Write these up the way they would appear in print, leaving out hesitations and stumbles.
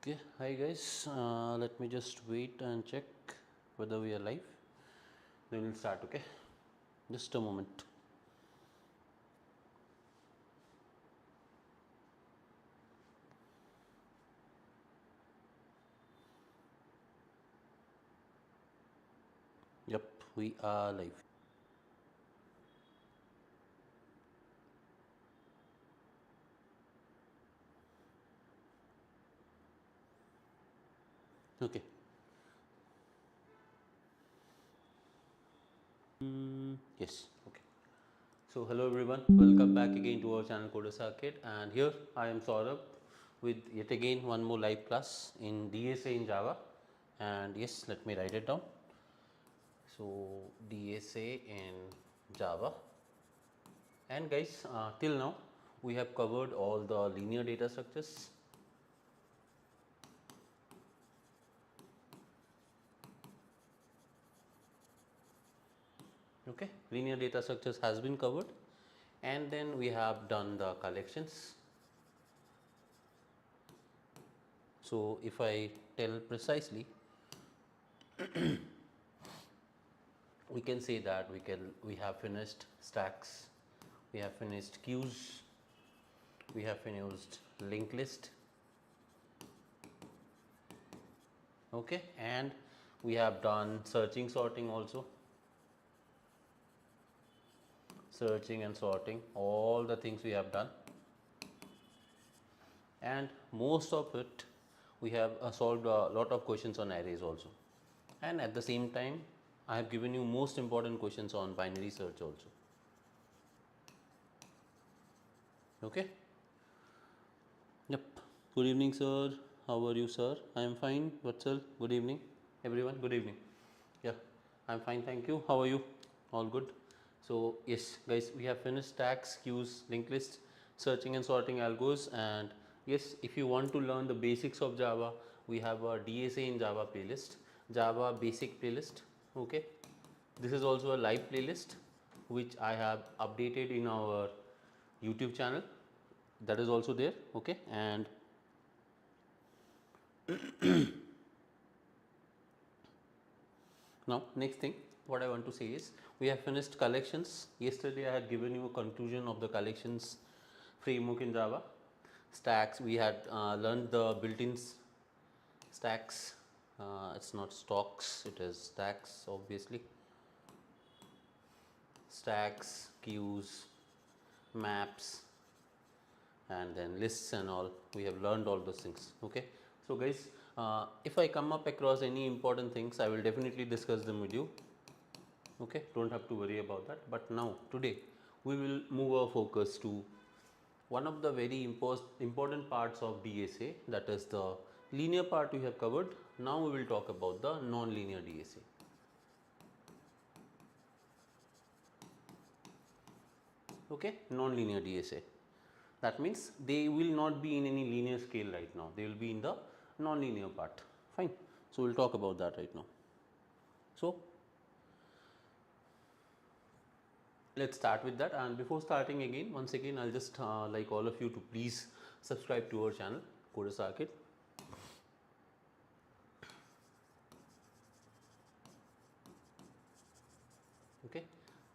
Okay, hi guys. Let me just wait and check whether we are live. Then we'll start. Okay, just a moment. Yep, we are live. Okay. Yes. Okay. So hello everyone. Welcome back again to our channel Coder Circuit, and here I am Saurabh with yet again one more live class in DSA in Java. And yes, let me write it down. So DSA in Java. And guys, till now we have covered all the linear data structures. Okay, linear data structures has been covered, and then we have done the collections. So if I tell precisely, we can say that we have finished stacks, we have finished queues, we have finished linked list. Okay, and we have done searching, sorting also. Searching and sorting, all the things we have done, and most of it we have solved a lot of questions on arrays also, and at the same time I have given you most important questions on binary search also. Okay. Yep. Good evening, sir. How are you, sir? I am fine. Vatsal, good evening. Everyone, good evening. Yeah, I'm fine. Thank you. How are you? All good. So yes, guys, we have finished stacks, queues, linked lists, searching and sorting algos, and yes, if you want to learn the basics of Java, we have a DSA in Java playlist, Java basic playlist. Okay, this is also a live playlist which I have updated in our YouTube channel. That is also there. Okay, and now next thing what I want to say is we have finished collections. Yesterday I had given you a conclusion of the collections framework in Java. Stacks, we had learned the built-in stacks. It's not stocks, it is stacks obviously. Stacks, queues, maps, and then lists and all. We have learned all those things. Okay, so guys, if I come up across any important things, I will definitely discuss them with you. Okay, don't have to worry about that. But now today we will move our focus to one of the very important parts of DSA, that is the linear part we have covered. Now we will talk about the non-linear DSA. Okay, non-linear DSA. That means they will not be in any linear scale right now. They will be in the non-linear part. Fine. So we'll talk about that right now. So let's start with that, and before starting again, once again I'll just like all of you to please subscribe to our channel Coder Circuit. Okay,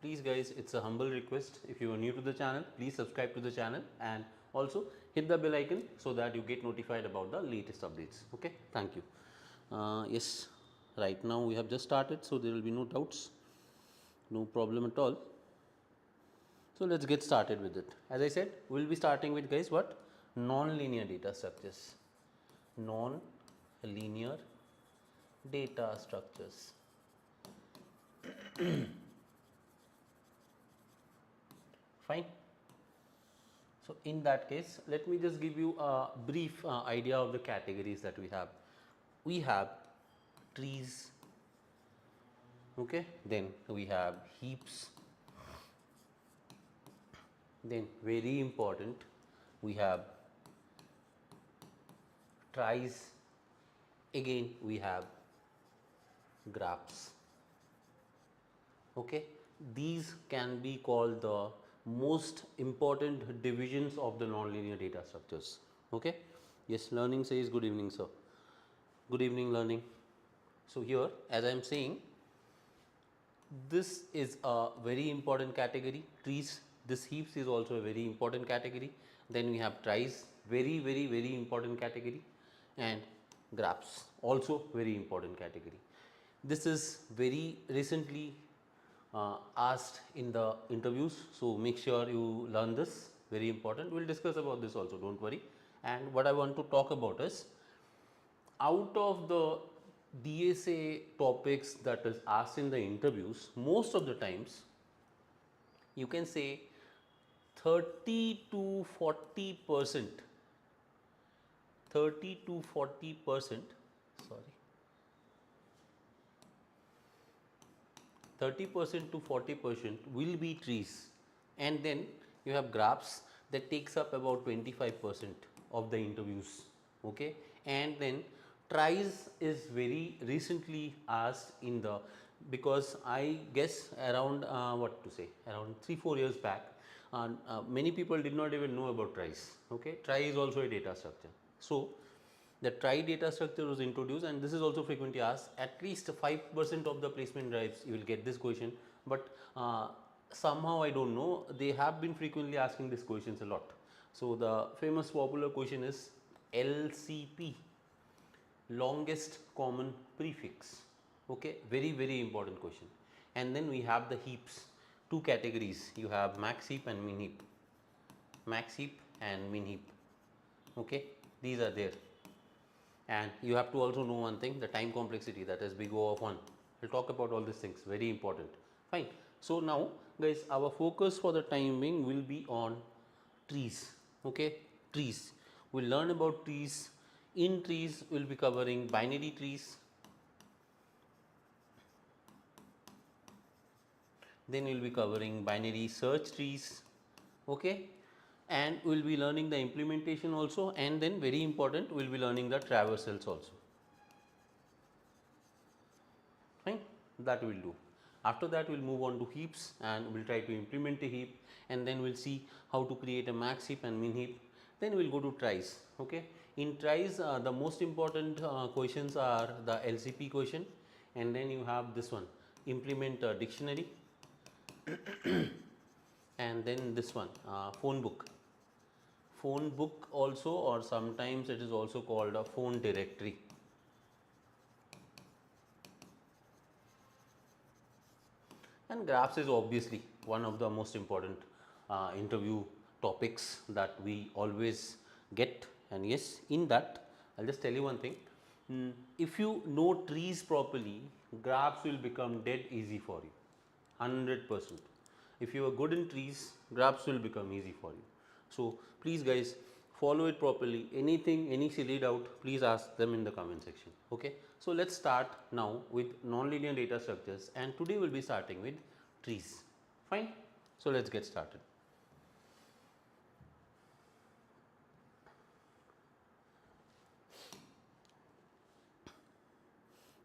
please guys, it's a humble request. If you are new to the channel, please subscribe to the channel and also hit the bell icon so that you get notified about the latest updates. Okay, thank you. Yes, right now we have just started, so there will be no doubts, no problem at all. So let's get started with it. As I said, we'll be starting with guys what? Non-linear data structures. Non-linear data structures. Fine. So in that case, let me just give you a brief idea of the categories that we have. We have trees, okay, then we have heaps, then very important we have tries, again we have graphs. Okay, these can be called the most important divisions of the nonlinear data structures. Okay, Yes, learning says good evening, sir. Good evening, learning. So here, as I am saying, this is a very important category. Trees, this heaps is also a very important category. Then we have tries, very important category, and graphs, also very important category. This is very recently asked in the interviews, so make sure you learn this, very important. We will discuss about this also, don't worry. And what I want to talk about is, out of the DSA topics that is asked in the interviews, most of the times you can say 30 to 40%, 30 to 40%, sorry, 30% to 40% will be trees, and then you have graphs that takes up about 25% of the interviews, okay. And then tries is very recently asked in the, because I guess around what to say, around 3-4 years back, many people did not even know about tries, okay. Try is also a data structure. So the try data structure was introduced, and this is also frequently asked. At least 5% of the placement drives you will get this question, but somehow I don't know, they have been frequently asking these questions a lot. So the famous popular question is LCP, longest common prefix, okay, very important question. And then we have the heaps, two categories, you have max heap and min heap, max heap and min heap, okay, these are there. And you have to also know one thing, the time complexity, that is big O of 1. We'll talk about all these things, very important. Fine. So now guys, our focus for the time being will be on trees, okay. Trees, we'll learn about trees. In trees we'll be covering binary trees, then we'll be covering binary search trees, okay. And we'll be learning the implementation also, and then very important, we'll be learning the traversals also. Fine, that we'll do. After that we'll move on to heaps, and we'll try to implement a heap, and then we'll see how to create a max heap and min heap. Then we'll go to tries, okay. In tries, the most important questions are the LCP question, and then you have this one, implement a dictionary, and then this one, phone book. Phone book also, or sometimes it is also called a phone directory. And graphs is obviously one of the most important interview topics that we always get. And yes, in that I'll just tell you one thing, if you know trees properly, graphs will become dead easy for you, 100%. If you are good in trees, graphs will become easy for you. So please guys, follow it properly. Anything, any silly doubt, please ask them in the comment section, okay. So let's start now with nonlinear data structures, and today we'll be starting with trees. Fine. So let's get started.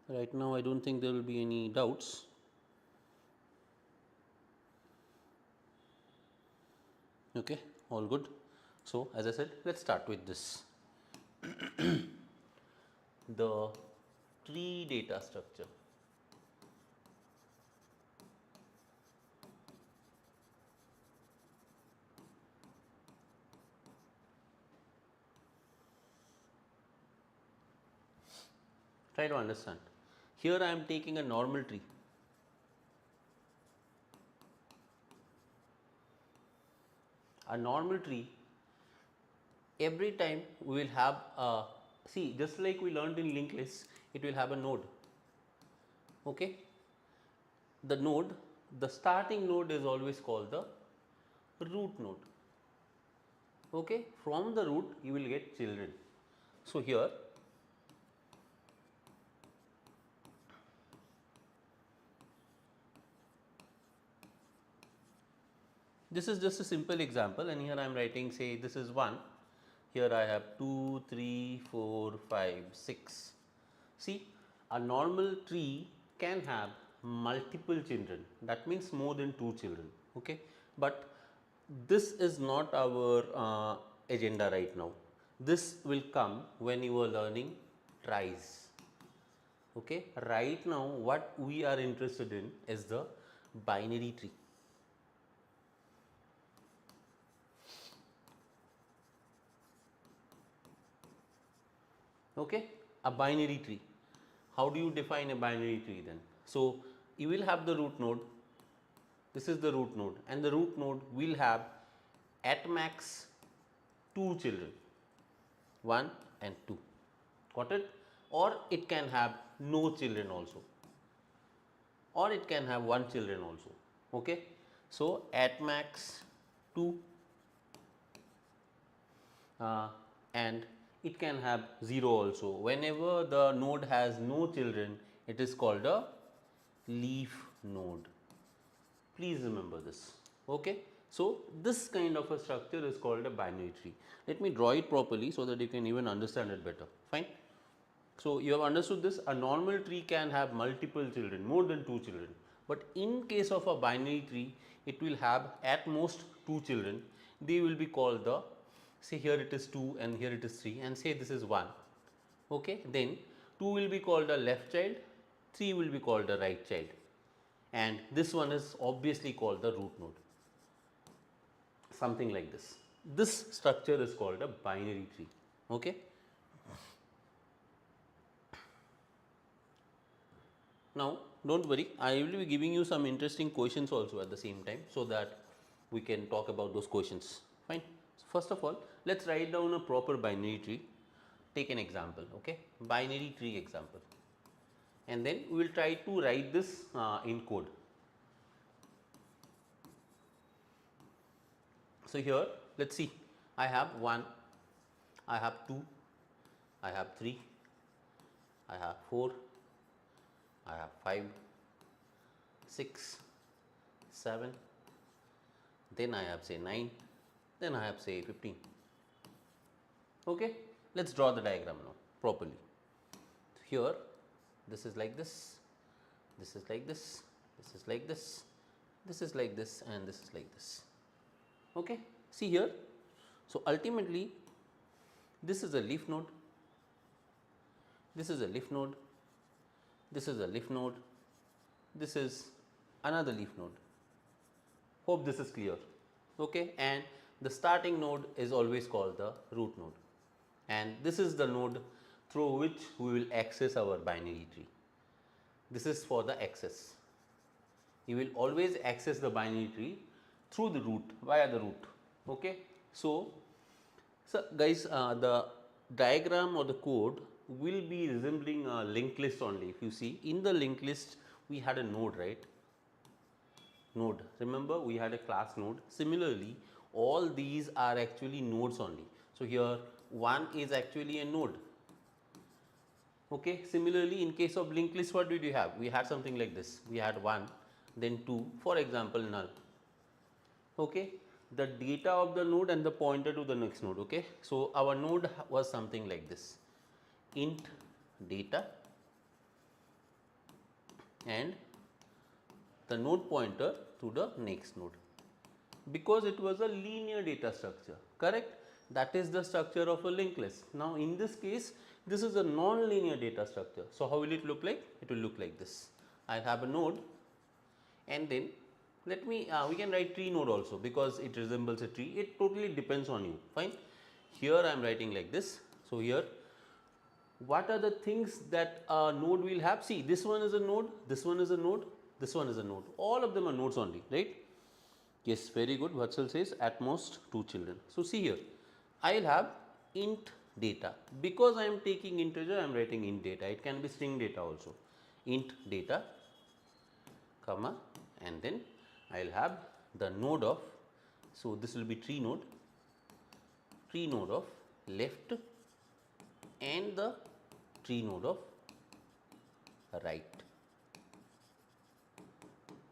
Right now I don't think there will be any doubts. Okay, all good. So as I said, let's start with this. The tree data structure. Try to understand. Here I am taking a normal tree. A normal tree, every time we will have a, see, just like we learned in linked list, it will have a node, okay. The node, the starting node is always called the root node, okay. From the root you will get children. So here this is just a simple example, and here I am writing, say this is 1, here I have 2, 3, 4, 5, 6. See, a normal tree can have multiple children, that means more than 2 children, okay. But this is not our agenda right now. this will come when you are learning tries. Okay, right now what we are interested in is the binary tree. Okay, a binary tree. How do you define a binary tree then? So you will have the root node. This is the root node, and the root node will have at max 2 children, 1 and 2. Got it? Or it can have no children also, or it can have 1 children also. Okay, so at max 2, and it can have 0 also. Whenever the node has no children, it is called a leaf node. Please remember this. Okay, so this kind of a structure is called a binary tree. Let me draw it properly so that you can even understand it better. Fine. So you have understood this. A normal tree can have multiple children, more than 2 children, but in case of a binary tree, it will have at most 2 children. They will be called the, say here it is 2 and here it is 3, and say this is 1. Okay, then 2 will be called a left child, 3 will be called a right child, and this one is obviously called the root node. Something like this. This structure is called a binary tree. Okay. Now don't worry, I will be giving you some interesting questions also at the same time, so that we can talk about those questions. Fine. So first of all, let's write down a proper binary tree. Take an example. Okay, binary tree example, and then we will try to write this in code. So here let's see, I have 1, I have 2, I have 3, I have 4, I have 5, 6, 7, then I have say 9, then I have say 15. Okay, let's draw the diagram now properly. Here this is like this, this is like this, this is like this, this is like this, and this is like this. Okay, see here. So ultimately this is a leaf node, this is a leaf node, this is a leaf node, this is another leaf node. Hope this is clear. Okay, and the starting node is always called the root node, and this is the node through which we will access our binary tree. This is for the access. You will always access the binary tree through the root, via the root. Okay, so guys, the diagram or the code will be resembling a linked list only. If you see in the linked list, we had a node, right? Node, remember we had a class node. Similarly, all these are actually nodes only. So here 1 is actually a node. Okay, similarly in case of linked list, what did you have? We had something like this. We had 1, then 2, for example null. Okay, the data of the node and the pointer to the next node. Okay, so our node was something like this, int data and the node pointer to the next node, because it was a linear data structure, correct? That is the structure of a linked list. Now in this case, this is a non-linear data structure. So how will it look like? It will look like this. I have a node, and then let me we can write tree node also, because it resembles a tree. It totally depends on you. Fine. Here I am writing like this. So here, what are the things that a node will have? See, this one is a node, this one is a node, this one is a node. All of them are nodes only, right? Yes, very good. Vatsal says at most 2 children. So see here, I will have int data. Because I am taking integer, I am writing int data. It can be string data also. Int data, comma, and then I will have the node of, so this will be tree node of left and the tree node of right.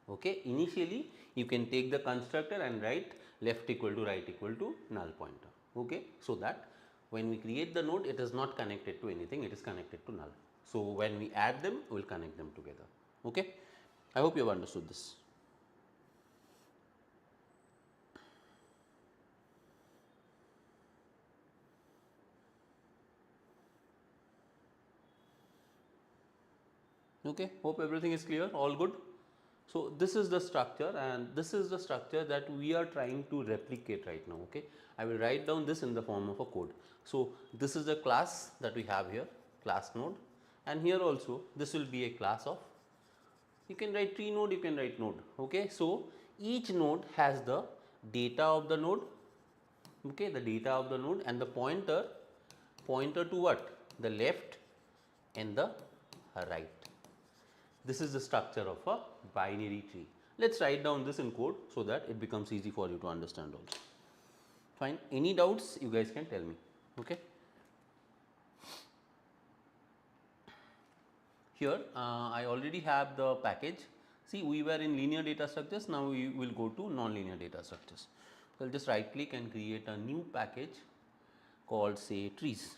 Okay, initially you can take the constructor and write left equal to right equal to null pointer. Okay, so that when we create the node, it is not connected to anything, it is connected to null. So when we add them, we will connect them together. Okay, I hope you have understood this. Okay, hope everything is clear, all good. So this is the structure, and this is the structure that we are trying to replicate right now. Okay, I will write down this in the form of a code. So this is the class that we have here, class node, and here also this will be a class of, you can write tree node, you can write node. Okay, so each node has the data of the node, okay, the data of the node, and the pointer to what, the left and the right. This is the structure of a binary tree. Let's write down this in code so that it becomes easy for you to understand also. Fine, any doubts you guys can tell me. Okay, here I already have the package. See, we were in linear data structures, now we will go to non-linear data structures. So I'll just right click and create a new package called, say, trees.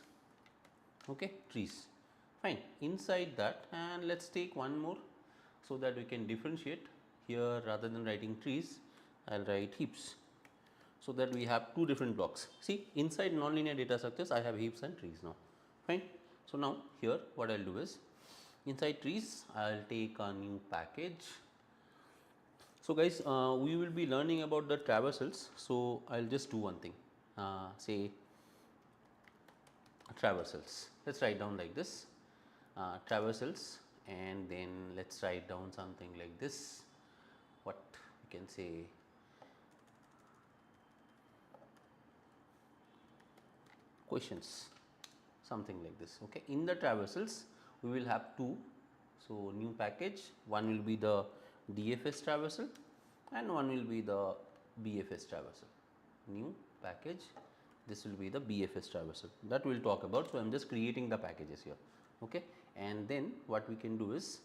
Okay, trees. Fine, inside that, and let's take one more so that we can differentiate. Here, rather than writing trees, I'll write heaps, so that we have two different blocks. See, inside nonlinear data structures I have heaps and trees now. Fine. So now here what I'll do is, inside trees I'll take a new package. So guys, we will be learning about the traversals, so I'll just do one thing, say traversals. Let's write down like this, traversals, and then let's write down something like this, what we can say, questions, something like this. Okay, in the traversals we will have two. So new package, one will be the DFS traversal and one will be the BFS traversal. New package, this will be the BFS traversal, that we will talk about. So I am just creating the packages here. Okay, and then what we can do is,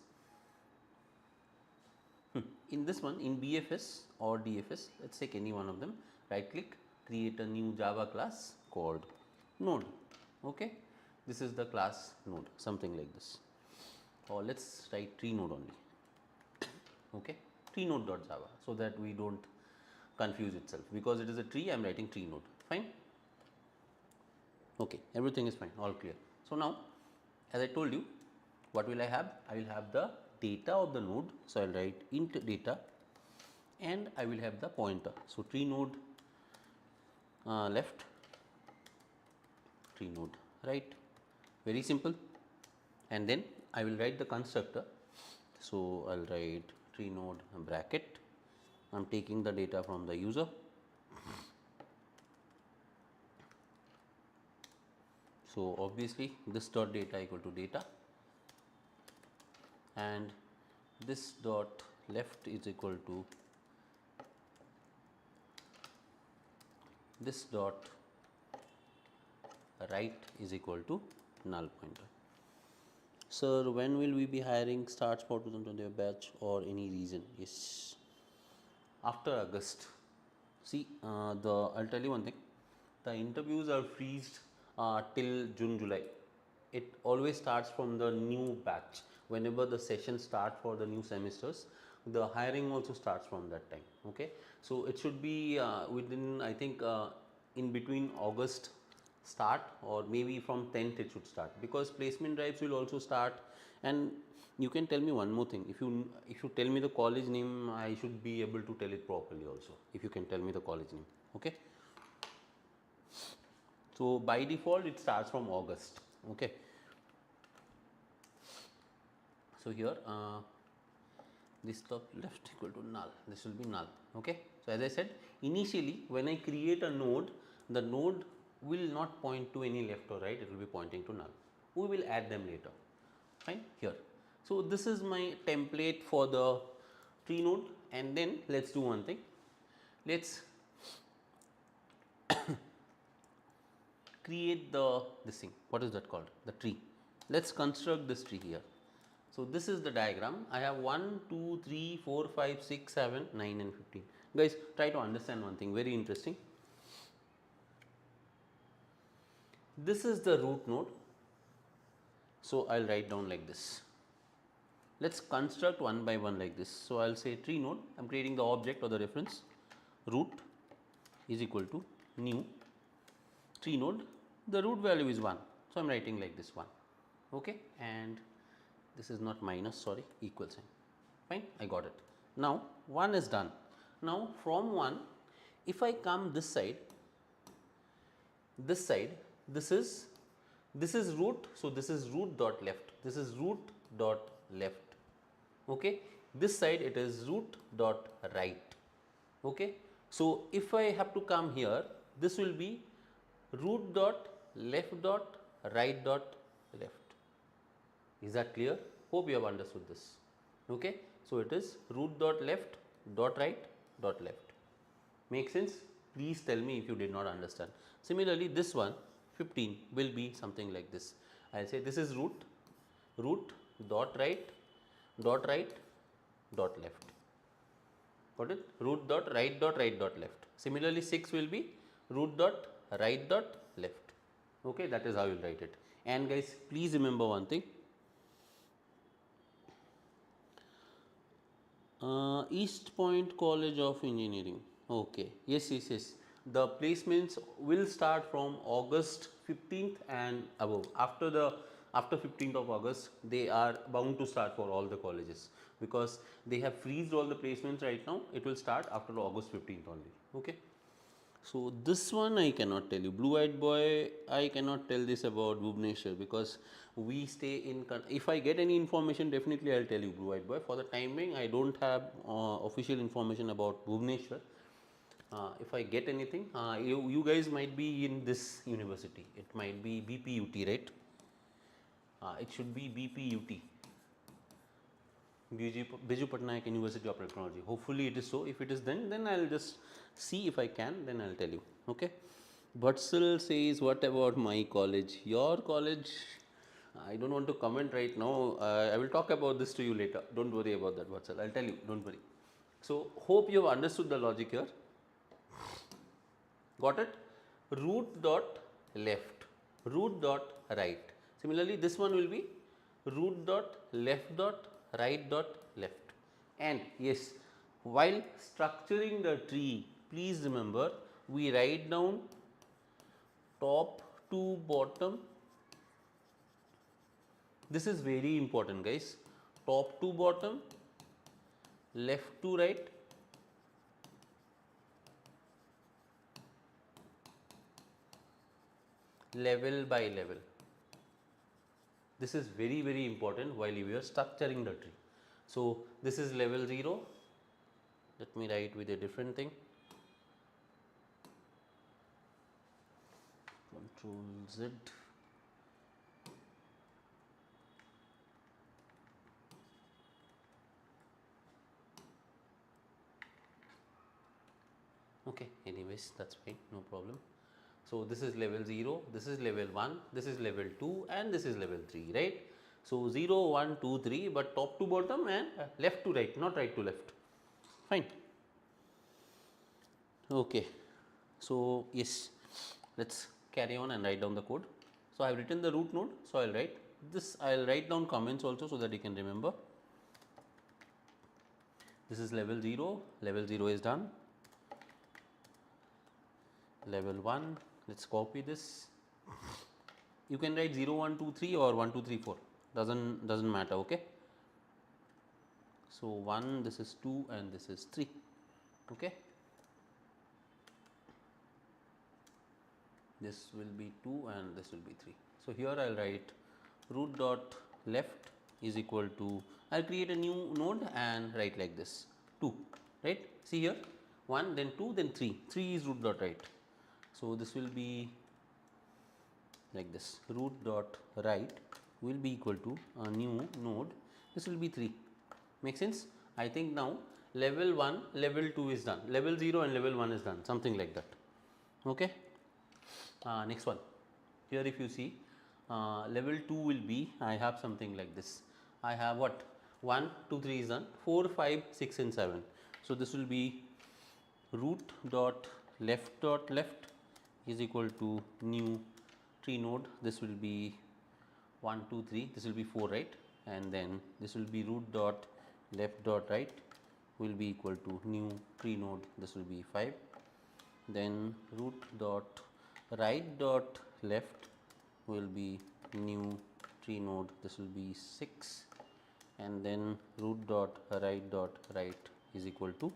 in this one, in BFS or DFS, let's take any one of them, right click, create a new Java class called node. Okay, this is the class node, something like this, or let's write tree node only. Okay, tree node.java, so that we don't confuse itself, because it is a tree, I am writing tree node. Fine. Okay, everything is fine, all clear. So now, as I told you, what will I have? I will have the data of the node, so I will write int data, and I will have the pointer. So tree node left, tree node right, very simple. And then I will write the constructor. So I will write tree node bracket, I am taking the data from the user, so obviously this dot data equal to data, and this dot left is equal to this dot right is equal to null pointer. Sir, when will we be hiring starts for 2020 batch, or any reason? Yes, after August. See, I'll tell you one thing, the interviews are freezed till June, July. It always starts from the new batch. Whenever the sessions start for the new semesters, the hiring also starts from that time. Okay, so it should be within, I think, in between August start, or maybe from 10th it should start, because placement drives will also start. And you can tell me one more thing, if you tell me the college name, I should be able to tell it properly also, if you can tell me the college name. Okay, so by default it starts from August. Okay, so here this top left equal to null, this will be null. Okay, so as I said, initially when I create a node, the node will not point to any left or right, it will be pointing to null. We will add them later. Fine. Here, so this is my template for the tree node, and then let's do one thing, let's create this thing, what is that called, the tree. Let's construct this tree here. So this is the diagram. I have 1 2 3 4 5 6 7 9 and 15. Guys, try to understand one thing very interesting. This is the root node, so I'll write down like this. Let's construct one by one like this. So I'll say tree node, I'm creating the object or the reference, root is equal to new tree node, the root value is 1, so I'm writing like this 1. Okay, and this is not minus, sorry, equal sign. Fine, I got it. Now 1 is done. Now from 1, if I come this side, this is root, so this is root dot left, this is root dot left. Okay, this side it is root dot right. Okay, so if I have to come here, this will be root dot left dot right dot left. Is that clear? Hope you have understood this. Okay, so it is root dot left dot right dot left. Make sense? Please tell me if you did not understand. Similarly, this one 15 will be something like this. I will say this is root dot right dot left. Got it? Root dot right dot left. Similarly, 6 will be root dot right dot left. Okay, that is how you will write it. And guys, please remember one thing. East Point College of Engineering. Okay, yes. The placements will start from August 15th and above. After 15th of August, they are bound to start for all the colleges, because they have freezed all the placements right now. It will start after August 15th only. Okay. So this one I cannot tell you. Blue-eyed boy, I cannot tell this about Bhubaneswar, because we stay in. If I get any information, definitely I'll tell you, Blue-eyed boy. For the time being, I don't have official information about Bhubaneswar. If I get anything, you guys might be in this university. It might be BPUT, right? It should be BPUT. Biju Patnaik University of Technology. Hopefully it is so. If it is, then I'll just see if I can, then I'll tell you. Okay. Vatsal says, what about my college? Your college, I don't want to comment right now. I will talk about this to you later. Don't worry about that, Vatsal. I'll tell you. Don't worry. So hope you have understood the logic here. Got it? Root dot left, root dot right. Similarly, this one will be root dot left dot right dot left. And yes, while structuring the tree, please remember, we write down top to bottom. This is very important, guys. Top to bottom, left to right, level by level. This is very important while you are structuring the tree. So this is level 0. Let me write with a different thing. Control Z. Okay, anyways, that's fine, no problem. So this is level 0, this is level 1, this is level 2, and this is level 3, right? So 0, 1, 2, 3, but top to bottom and left to right, not right to left. Fine. Okay. So yes, let's carry on and write down the code. So I have written the root node, so I'll write this. I'll write down comments also so that you can remember. This is level 0, level 0 is done. Level 1, let's copy this. You can write 0, 1, 2, 3 or 1, 2, 3, 4, doesn't matter. Okay. So 1, this is 2 and this is 3. Okay. This will be 2 and this will be 3. So here I'll write root dot left is equal to, I'll create a new node and write like this, 2, right? See here, 1, then 2, then 3. 3 is root dot right. So this will be like this, root dot right will be equal to a new node. This will be 3. Make sense? I think now level 1, level 2 is done. Level 0 and level 1 is done. Something like that. Okay. Next one. Here if you see, level 2 will be, I have something like this. I have what? 1, 2, 3 is done. 4, 5, 6 and 7. So this will be root dot left is equal to new tree node. This will be 1, 2, 3. This will be 4, right? And then this will be root dot left dot right will be equal to new tree node. This will be 5. Then root dot right dot left will be new tree node. This will be 6. and then root dot right is equal to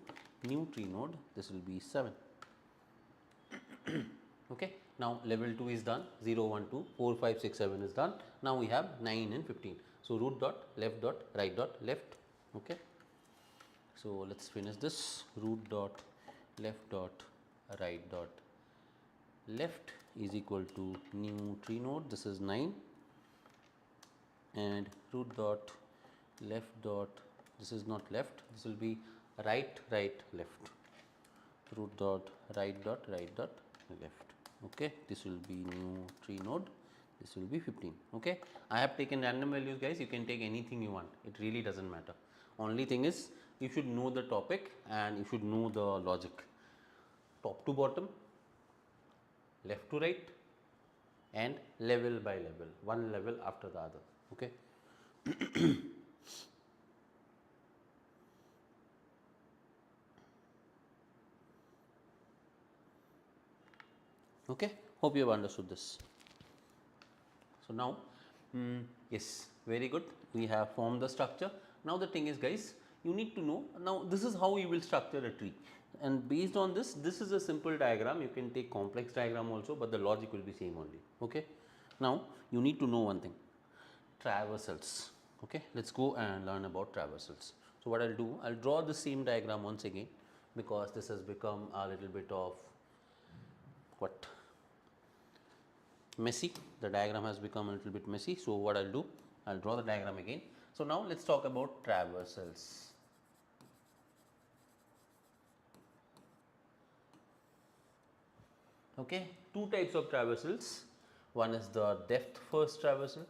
new tree node, this will be 7. Okay, now level 2 is done, 0, 1, 2, 4, 5, 6, 7 is done. Now we have 9 and 15. So root dot right dot left. Okay, so let's finish this. Root dot right dot left is equal to new tree node, this is 9, and root dot this is not left, this will be right left, root dot right dot left. Okay, this will be new tree node, this will be 15. Okay, I have taken random values, guys. You can take anything you want, it really doesn't matter. Only thing is you should know the topic and you should know the logic, top to bottom, left to right, and level by level, one level after the other. Okay. Okay, hope you have understood this. So now, yes, very good, we have formed the structure. Now the thing is, guys, you need to know, now this is how you will structure a tree, and based on this, this is a simple diagram. You can take complex diagram also, but the logic will be same only. Okay, now you need to know one thing, traversals. Okay, let's go and learn about traversals. So what I'll do, I'll draw the same diagram once again, because this has become a little bit of what, messy. The diagram has become a little bit messy. So what I'll do, I'll draw the diagram again. So now let's talk about traversals. Okay, two types of traversals. One is the depth first traversal,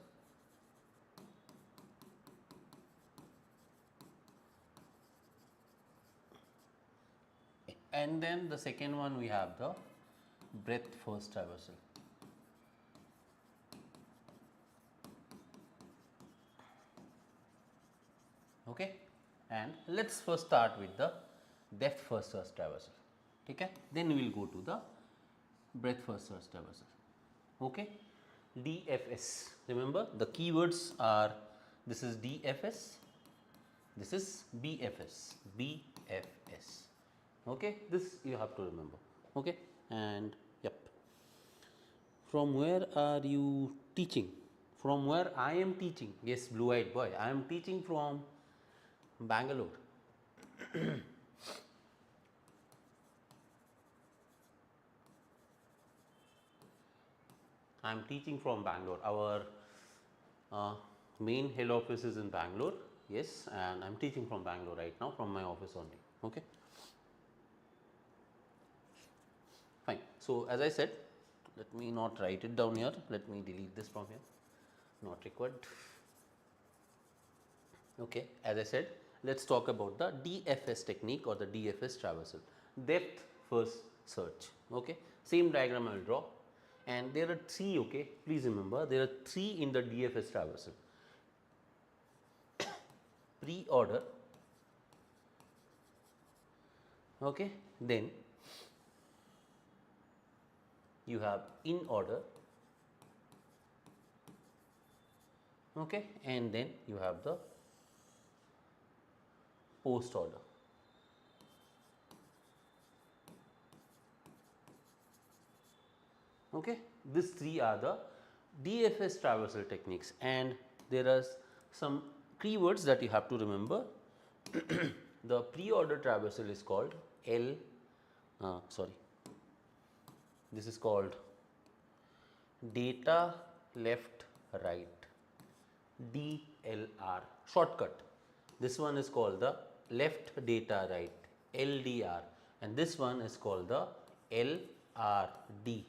and then the second one we have the breadth first traversal. Okay, and let's first start with the depth first traversal. Okay, then we will go to the breadth first traversal. Okay, DFS. Remember the keywords are, this is DFS, this is BFS, BFS. Okay, this you have to remember. Okay, and yep. From where are you teaching? From where I am teaching? Yes, blue-eyed boy. I am teaching from Bangalore. I am teaching from Bangalore. Our main head office is in Bangalore. Yes, and I am teaching from Bangalore right now, from my office only. Okay. Fine. So as I said, let me not write it down here. Let me delete this from here. Not required. Okay. As I said, let's talk about the DFS technique or the DFS traversal. Depth first search. Okay. Same diagram I will draw. And there are three, okay, please remember there are three in the DFS traversal. Preorder, okay, then you have Inorder, okay, and then you have the Postorder. Okay, these three are the DFS traversal techniques, and there are some keywords that you have to remember. The pre-order traversal is called this is called data left right, DLR shortcut. This one is called the left data right, LDR, and this one is called the LRD,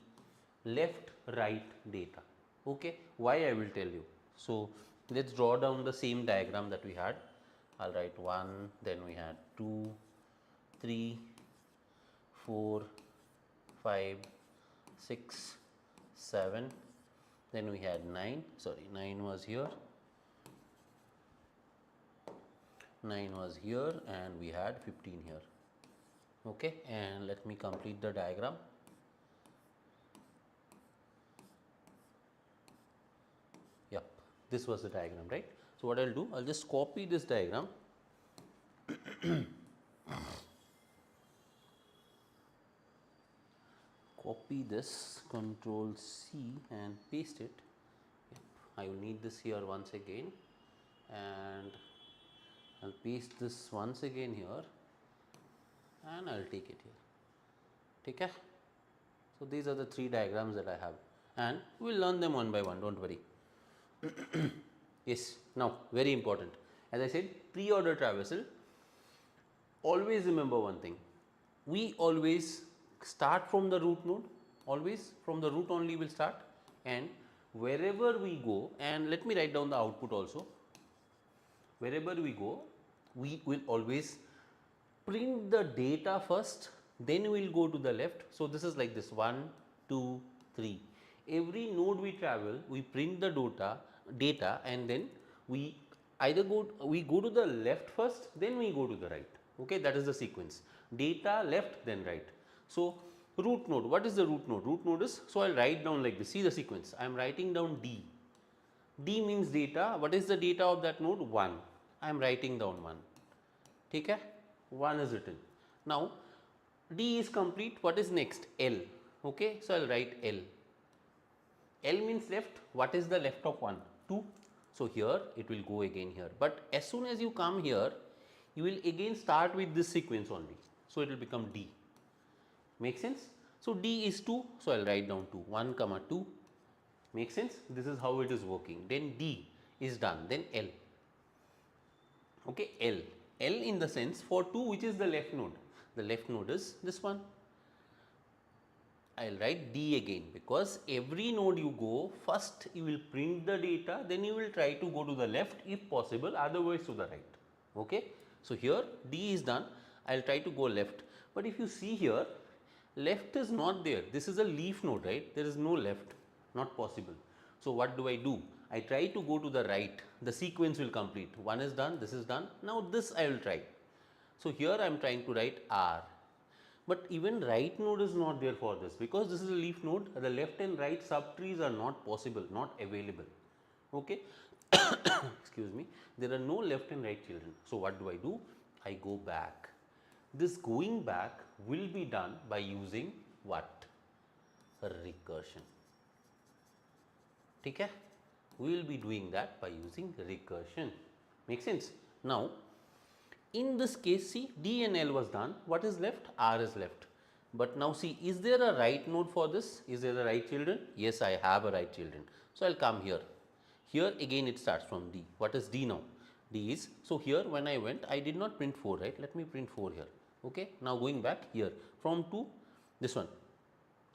left right data. Okay, why I will tell you. So let's draw down the same diagram that we had. I'll write 1, then we had 2, 3, 4, 5, 6, 7, then we had 9, sorry, 9 was here, 9 was here, and we had 15 here. Okay, and let me complete the diagram. Yep, this was the diagram, right? So what I'll do, I'll just copy this diagram. Copy this, Control C and paste it. Yep. I will need this here once again, and I'll paste this once again here, and I'll take it here. Okay. So these are the three diagrams that I have, and we'll learn them one by one. Don't worry. Yes. Now, very important. As I said, pre-order traversal. Always remember one thing. We always start from the root node. Always from the root only will start, and wherever we go, and let me write down the output also. Wherever we go, we will always print the data first, then we will go to the left. So this is like this: 1, 2, 3. Every node we travel, we print the data, and then we either go to the left first, then we go to the right. Okay, that is the sequence: data left, then right. So root node, what is the root node? Root node is, so I'll write down like this. See the sequence. I am writing down D. D means data. What is the data of that node? 1. I am writing down 1. Okay, 1 is written. Now D is complete. What is next? L. Okay, so I'll write L. L means left. What is the left of 1? 2. So here it will go again here. But as soon as you come here, you will again start with this sequence only. So it will become D. Make sense? So D is 2. So I'll write down 2. 1, 2. Make sense? This is how it is working. Then D is done. Then L. Okay, L. L in the sense for 2, which is the left node. The left node is this one. I will write D again, because every node you go, first you will print the data, then you will try to go to the left if possible, otherwise to the right. Okay. So here D is done. I will try to go left. But if you see here, left is not there. This is a leaf node, right? There is no left, not possible. So what do? I try to go to the right. The sequence will complete. 1 is done, this is done. Now this I will try. So here I am trying to write R. But even right node is not there for this, because this is a leaf node. The left and right subtrees are not possible, not available. Okay. Excuse me. There are no left and right children. So what do? I go back. This going back will be done by using what? Recursion. Okay? We will be doing that by using recursion. Make sense? Now, in this case, see, D and L was done. What is left? R is left. But now see, is there a right node for this? Is there a right children? Yes, I have a right children. So I'll come here. Here again it starts from D. What is D now? D is, so here when I went, I did not print 4, right? Let me print 4 here. Okay. Now going back here from 2, this one.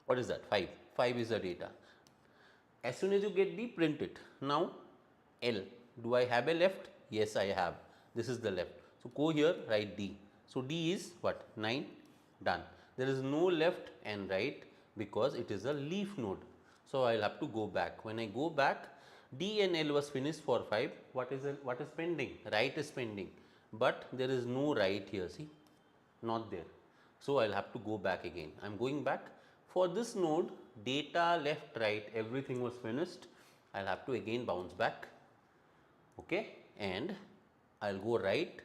What is that? 5. 5 is the data. As soon as you get D, print it. Now L. Do I have a left? Yes, I have. This is the left. So go here, write D. So D is what? 9. Done. There is no left and right because it is a leaf node. So I will have to go back. When I go back, D and L was finished for 5. What is pending? Right is pending. But there is no right here. See, not there. So I will have to go back again. I am going back. For this node, data, left, right, everything was finished. I will have to again bounce back. Okay, and I will go right.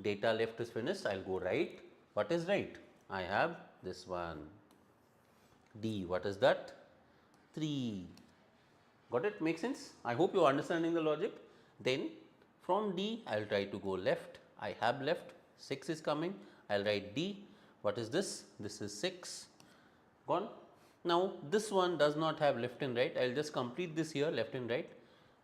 Data left is finished. I will go right. What is right? I have this one. D. What is that? 3. Got it? Make sense? I hope you are understanding the logic. Then from D, I will try to go left. I have left. 6 is coming. I will write D. What is this? This is 6. Gone. Now this one does not have left and right. I will just complete this here, left and right,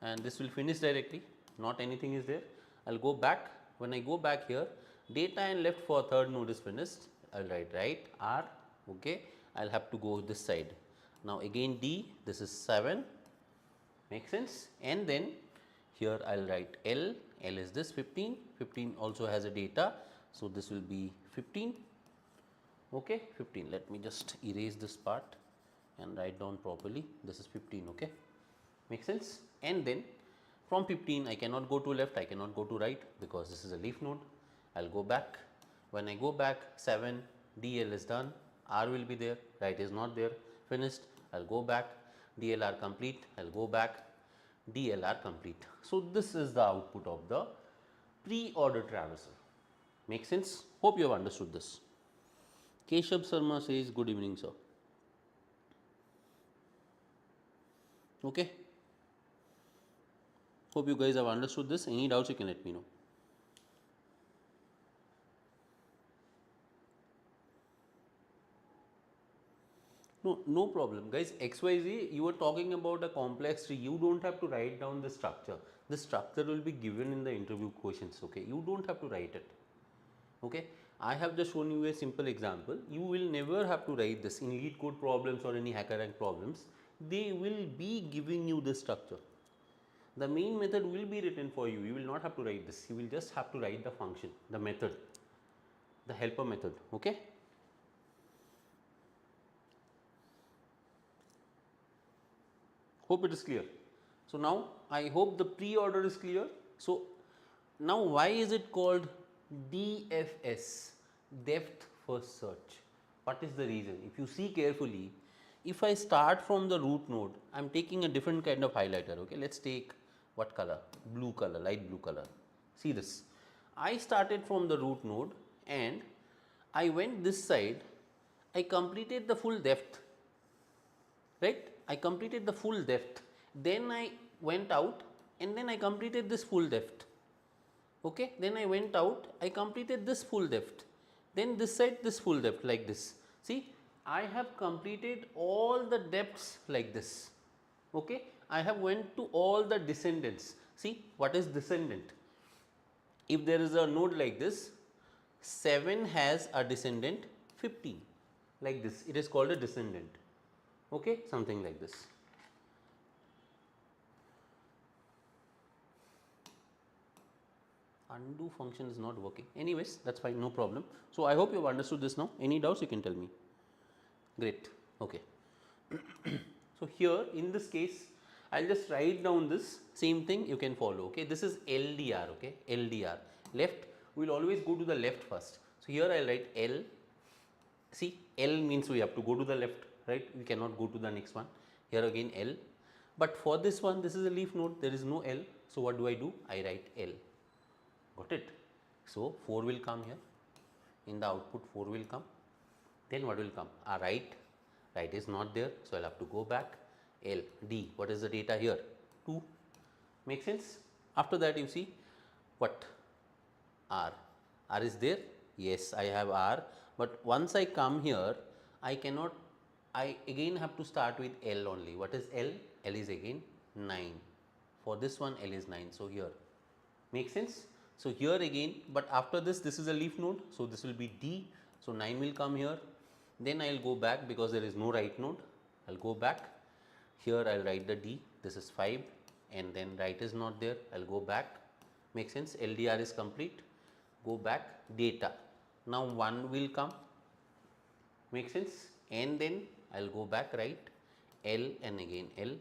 and this will finish directly. Not anything is there. I will go back. When I go back here, data and left for third node is finished. I will write right, R. Okay. I will have to go this side. Now again D. This is 7. Make sense? And then here I will write L. L is this 15. 15 also has a data. So this will be 15. Okay, 15. Let me just erase this part and write down properly. This is 15. Okay, make sense? And then from 15, I cannot go to left, I cannot go to right because this is a leaf node. I will go back. When I go back, 7, DL is done, R will be there, right is not there, finished. I will go back, DLR complete, I will go back, DLR complete. So this is the output of the pre-order traversal. Make sense? Hope you have understood this. Keshav Sharma says good evening, sir. Okay. Hope you guys have understood this. Any doubts you can let me know. No problem guys. XYZ, you are talking about a complex tree. You don't have to write down the structure. The structure will be given in the interview questions. Okay, you don't have to write it. Okay, I have just shown you a simple example. You will never have to write this in lead code problems or any hacker rank problems. They will be giving you the structure. The main method will be written for you. You will not have to write this. You will just have to write the function, the method, the helper method. Okay. Hope it is clear. So now I hope the pre-order is clear. So now why is it called DFS, depth first search? What is the reason? If you see carefully, if I start from the root node, I am taking a different kind of highlighter. Okay, let's take what color? Blue color, light blue color. See this. I started from the root node and I went this side. I completed the full depth, right? I completed the full depth, then I went out and then I completed this full depth. Okay, then I went out, I completed this full depth, then this side this full depth like this. See, I have completed all the depths like this. Okay, I have went to all the descendants. See, what is descendant? If there is a node like this, 7 has a descendant 15 like this, it is called a descendant. Okay, something like this. Undo function is not working. Anyways, that's fine, no problem. So I hope you have understood this now. Any doubts you can tell me. Great. Okay. So here in this case, I'll just write down this same thing you can follow. Okay, this is LDR. Okay, LDR. Left, we'll always go to the left first. So here I'll write L. See, L means we have to go to the left, right? We cannot go to the next one. Here again L. But for this one, this is a leaf node, there is no L. So what do? I write L. Got it? So 4 will come here. In the output 4 will come. Then what will come? Right. Right is not there. So I'll have to go back. L. D. What is the data here? 2. Make sense? After that you see what? R. R is there? Yes, I have R. But once I come here, I cannot, I again have to start with L only. What is L? L is again 9. For this one, L is 9. So here, make sense? So here again, but after this, this is a leaf node. So this will be D. So 9 will come here. Then I will go back because there is no right node. I will go back. Here I will write the D. This is 5. And then right is not there. I will go back. Make sense? LDR is complete. Go back. Data. Now 1 will come. Make sense? And then I will go back, right? L and again L.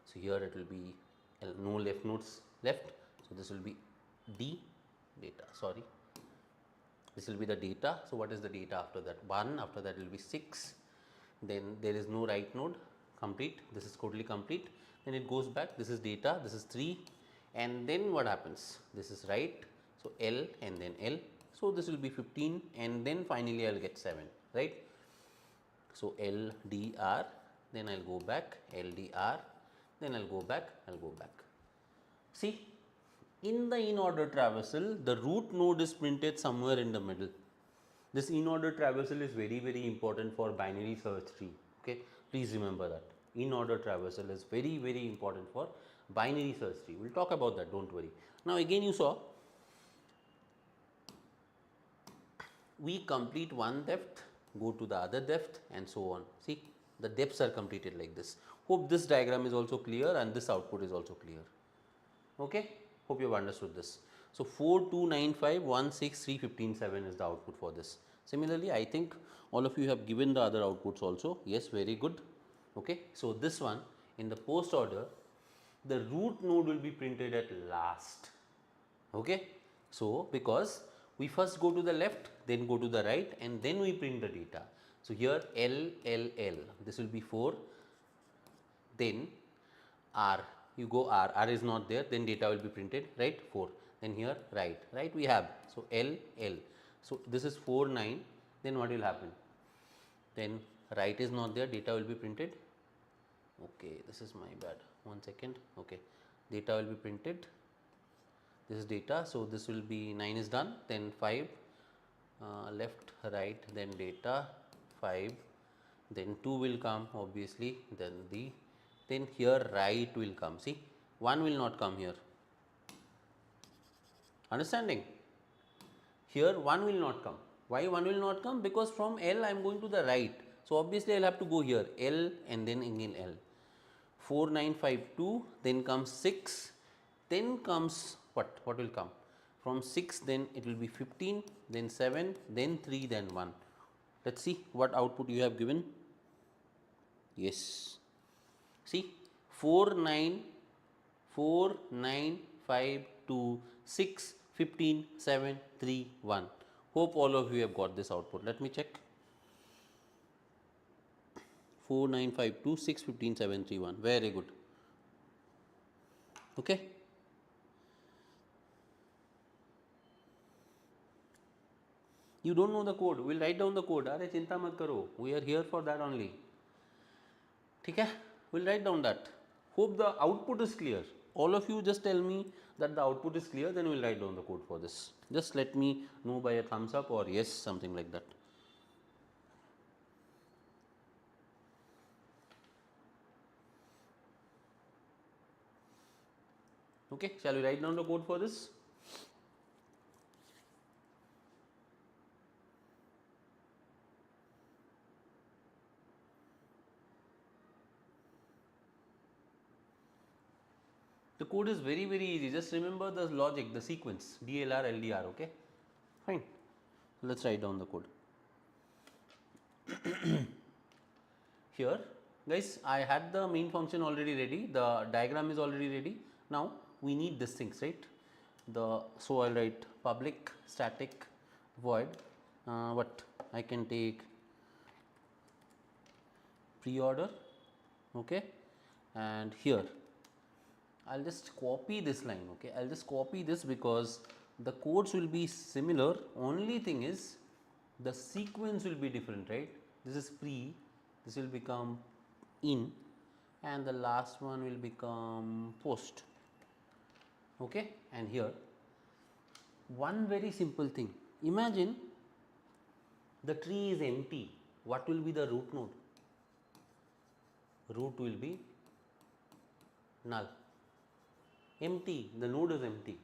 So here it will be L, no left nodes left. So this will be D data. Sorry. This will be the data. So what is the data after that? 1. After that will be 6. Then there is no right node. Complete. This is totally complete. Then it goes back. This is data. This is 3. And then what happens? This is right. So L and then L. So this will be 15 and then finally I will get 7, right? So LDR, then I will go back, LDR, then I will go back, See, in the Inorder traversal, the root node is printed somewhere in the middle. This Inorder traversal is very, very important for binary search tree. Okay, please remember that. Inorder traversal is very, very important for binary search tree. We'll talk about that, don't worry. Now again you saw, we complete one depth, go to the other depth and so on. See, the depths are completed like this. Hope this diagram is also clear and this output is also clear. Okay, hope you have understood this. So 4, 2, 9, 5, 1, 6, 3, 15, 7 is the output for this. Similarly, I think all of you have given the other outputs also. Yes, very good. Okay, so this one in the post order, the root node will be printed at last. Okay, so because we first go to the left, then go to the right and then we print the data. So here L, L, L, this will be 4, then R, you go R is not there, then data will be printed, right? 4. Then here right we have, so L. So this is 4 9, then what will happen? Then right is not there, data will be printed. Okay, this is my bad, 1 second. Okay, data will be printed, this is data, so this will be 9 is done, then 5 left right, then data 5, then 2 will come obviously, then here right will come. See, 1 will not come here, understanding? Here 1 will not come. Why 1 will not come? Because from L I am going to the right, so obviously I will have to go here L and then again L. 4 9 5 2, then comes 6, then comes what will come from 6, then it will be 15, then 7, then 3, then 1. Let's see what output you have given. Yes, see, 4 9 5 2 6 15 7 3 1. Hope all of you have got this output. Let me check. 4 9 5 2 6 15 7 3 1. Very good. Okay. You don't know the code, we'll write down the code. Arey chinta mat karo, we are here for that only. ठीक है, we'll write down that. Hope the output is clear. All of you just tell me that the output is clear, then we'll write down the code for this. Just let me know by a thumbs up or yes, something like that. Okay, shall we write down the code for this? The code is very easy. Just remember the logic, the sequence, DLR, LDR. Okay, fine. Let's write down the code. Here, guys, I had the main function already ready. The diagram is already ready. Now we need these things, right? So I'll write public static void. What I can take preorder. Okay, and here I'll just copy this line. Okay, I'll just copy this because the codes will be similar. Only thing is the sequence will be different, right? This is pre, this will become in, and the last one will become post. Okay, and here one very simple thing. Imagine the tree is empty. What will be the root node? Root will be null. Empty, the node is empty.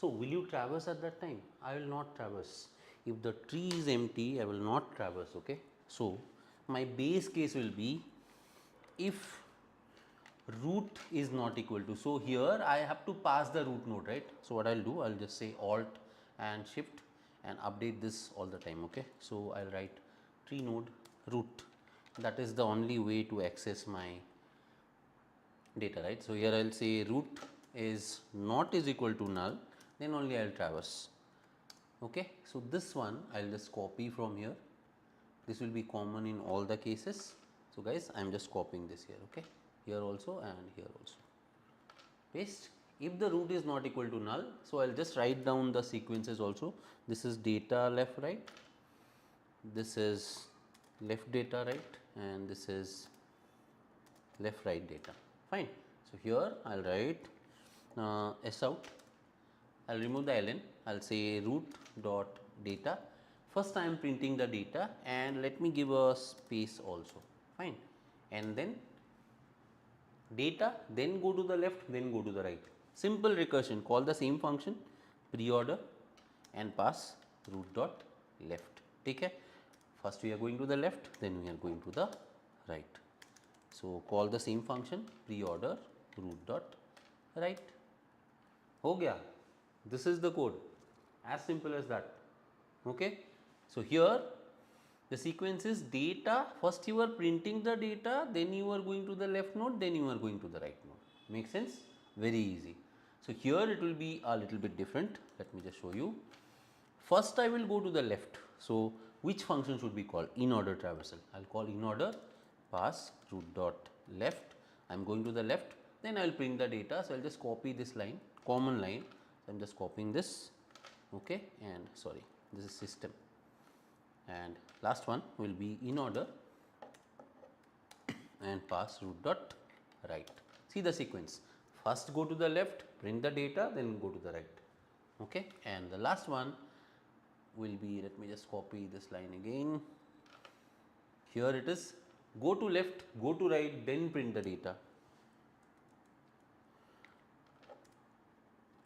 So will you traverse at that time? I will not traverse. If the tree is empty, I will not traverse. Okay, so my base case will be if root is not equal to, so here I have to pass the root node, right? So what I'll do, I'll just say alt and shift and update this all the time. Okay, so I'll write tree node root. That is the only way to access my data, right? So here I'll say root is not is equal to null, then only I'll traverse. Okay, so this one I'll just copy from here. This will be common in all the cases. So guys, I'm just copying this here. Okay, here also and here also. Paste. If the root is not equal to null, so I'll just write down the sequences also. This is data left right, this is left data right, and this is left right data. Fine. So here I'll write s out. I'll remove the ln. I'll say root dot data. First I am printing the data, and let me give a space also. Fine. And then data, then go to the left, then go to the right. Simple recursion. Call the same function preorder and pass root dot left. Okay. First we are going to the left, then we are going to the right. So call the same function preorder root dot right. Ho gaya. This is the code, as simple as that. Okay. So here the sequence is data. First you are printing the data, then you are going to the left node, then you are going to the right node. Make sense? Very easy. So here it will be a little bit different. Let me just show you. First I will go to the left. So which function should be called? Inorder traversal. I'll call inorder pass root dot left. I'm going to the left. then I will print the data. So I will just copy this line, common line. So I am just copying this, okay, and sorry, this is system, and last one will be in order and pass root dot right. See the sequence, first go to the left, print the data, then go to the right, okay, and the last one will be, let me just copy this line again. Here it is, go to left, go to right, then print the data.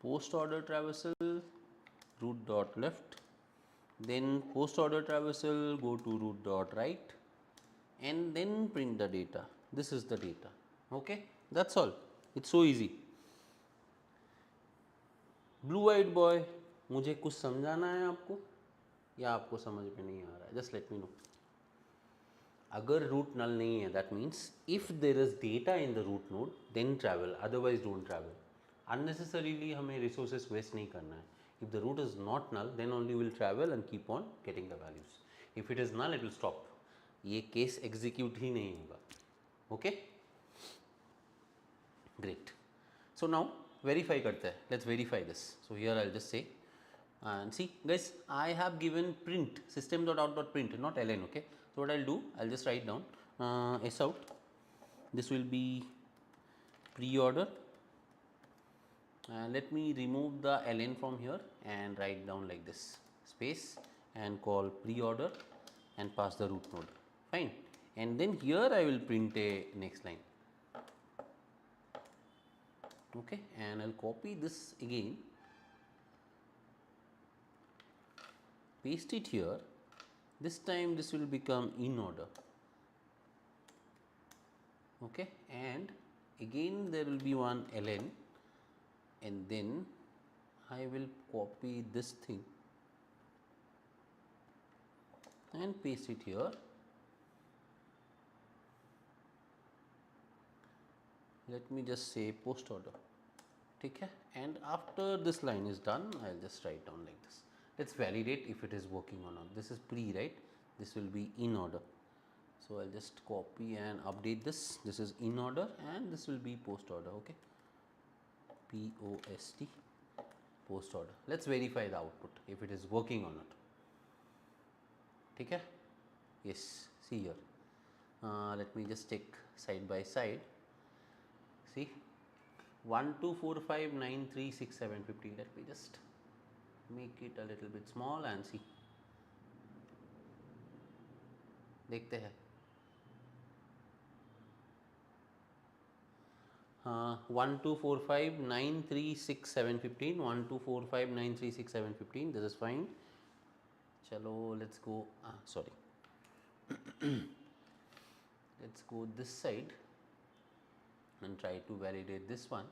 Post order traversal, root dot left, then post order traversal, go to root dot right, and then print the data. This is the data, okay, that's all. It's so easy. Blue eyed boy, मुझे कुछ समझाना है आपको या आपको समझ में नहीं आ रहा है? Just let me know. अगर रूट नल नहीं है, that means if there is data in the root node then travel, otherwise don't travel. Unnecessarily हमें रिसोर्सेज वेस्ट नहीं करना है. If the root is not null then only will travel and keep on getting the values. If it is null it will stop. ये case execute ही नहीं होगा, okay, great. So now verify करते हैं. Let's verify this. So here I will just say and see guys, I have given print system.out.print, not ln, okay. So what I'll do, I'll just write down s out, this will be preorder, and let me remove the ln from here and write down like this, space, and call preorder and pass the root node, fine. And then here I will print a next line, okay, and I'll copy this again, paste it here. This time this will become in order, okay, and again there will be one ln, and then I will copy this thing and paste it here. Let me just say post order, okay, and after this line is done, I'll just write down like this. Let's validate if it is working or not. This is pre, right? This will be in order. So I'll just copy and update this. This is in order and this will be post order, okay? POST, post order. Let's verify the output if it is working or not. Okay? Yes, see here. Let me just take side by side. See, 1 2 4 5 9 3 6 7 15. Let me just make it a little bit small and see. देखते हैं. 1 2 4 5 9 3 6 7 15. 1 2 4 5 9 3 6 7 15. This is fine. चलो let's go. Sorry. Let's go this side and try to validate this one.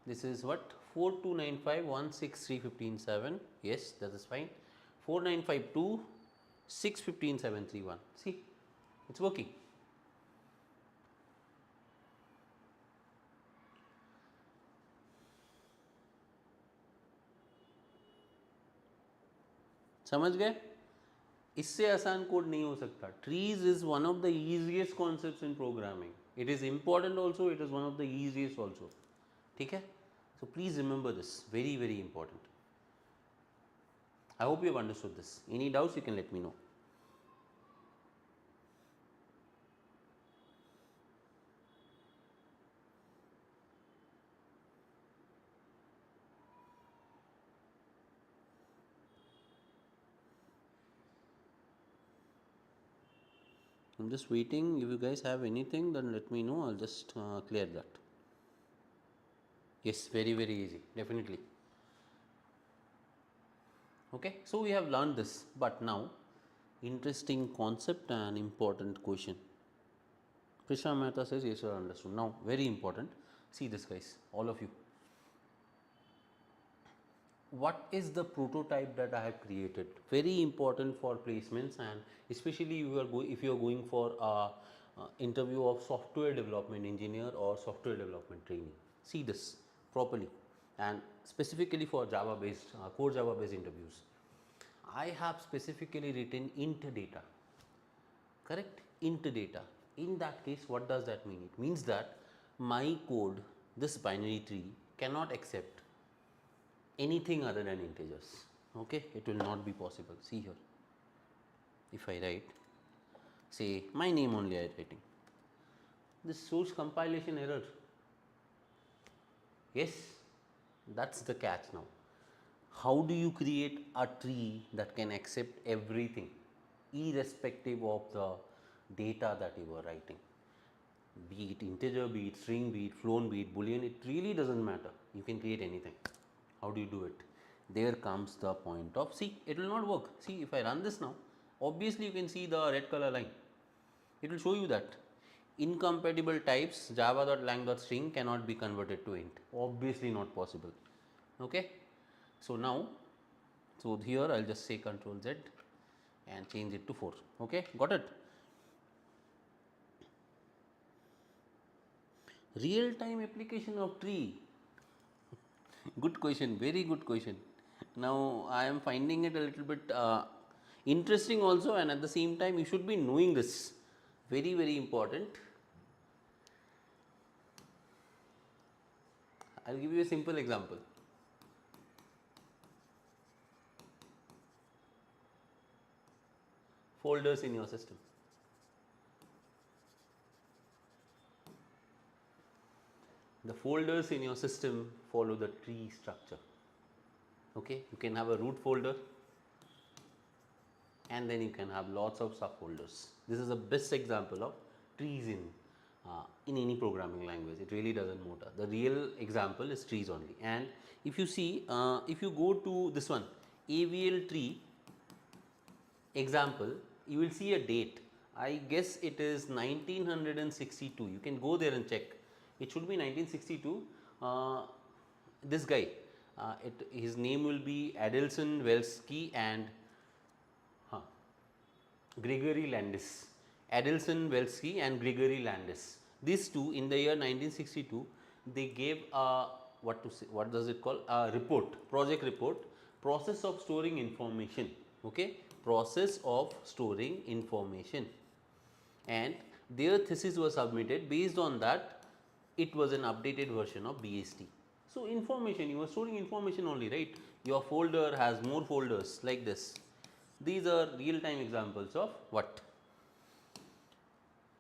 This is what? 4295163157. Yes, that is fine. 4952615731. See, it's working. समझ गए? इससे आसान code नहीं हो सकता. Trees is one of the easiest concepts in programming. It is important also. It is one of the easiest also. ठीक है? So please remember this, very very important. I hope you have understood this. Any doubts you can let me know. I'm just waiting. If you guys have anything, then let me know. I'll just clear that. Yes, very very easy, definitely. Okay, so we have learned this, but now interesting concept and important question. Krishna Mehta says yes sir, understood. Now very important, see this guys, all of you. What is the prototype that I have created? Very important for placements, and especially if you are going for a interview of software development engineer or software development training. See this properly, and specifically for Java based core Java based interviews. I have specifically written int data, correct? Int data. In that case, what does that mean? It means that my code this binary tree cannot accept anything other than integers. Okay, it will not be possible. See here, if I write, say my name only I am writing, this shows compilation error. Yes, that's the catch now. How do you create a tree that can accept everything, irrespective of the data that you are writing? Be it integer, be it string, be it float, be it boolean, it really doesn't matter. You can create anything. How do you do it? There comes the point of, see, it will not work. See, if I run this now, obviously you can see the red color line. It will show you that incompatible types java.lang.string cannot be converted to int. Obviously not possible. Okay. So now, so here I will just say Control Z and change it to 4. Okay, got it? Real time application of tree. Good question, very good question. Now I am finding it a little bit interesting also, and at the same time you should be knowing this. Very, very important. I will give you a simple example. Folders in your system. The folders in your system follow the tree structure. Okay, you can have a root folder and then you can have lots of subfolders. This is the best example of trees in any programming language. It really doesn't matter. The real example is trees only. And if you see, if you go to this one, AVL tree example, you will see a date. I guess it is 1962. You can go there and check. It should be 1962. This guy, his name will be Adelson Welsky and Gregory Landis. Adelson Welsky and Gregory Landis. These two, in the year 1962, they gave a, what does it call? A report, project report, process of storing information. Okay, process of storing information, and their thesis was submitted. Based on that, it was an updated version of BST. So information, you are storing information only, right? Your folder has more folders like this. These are real time examples of what?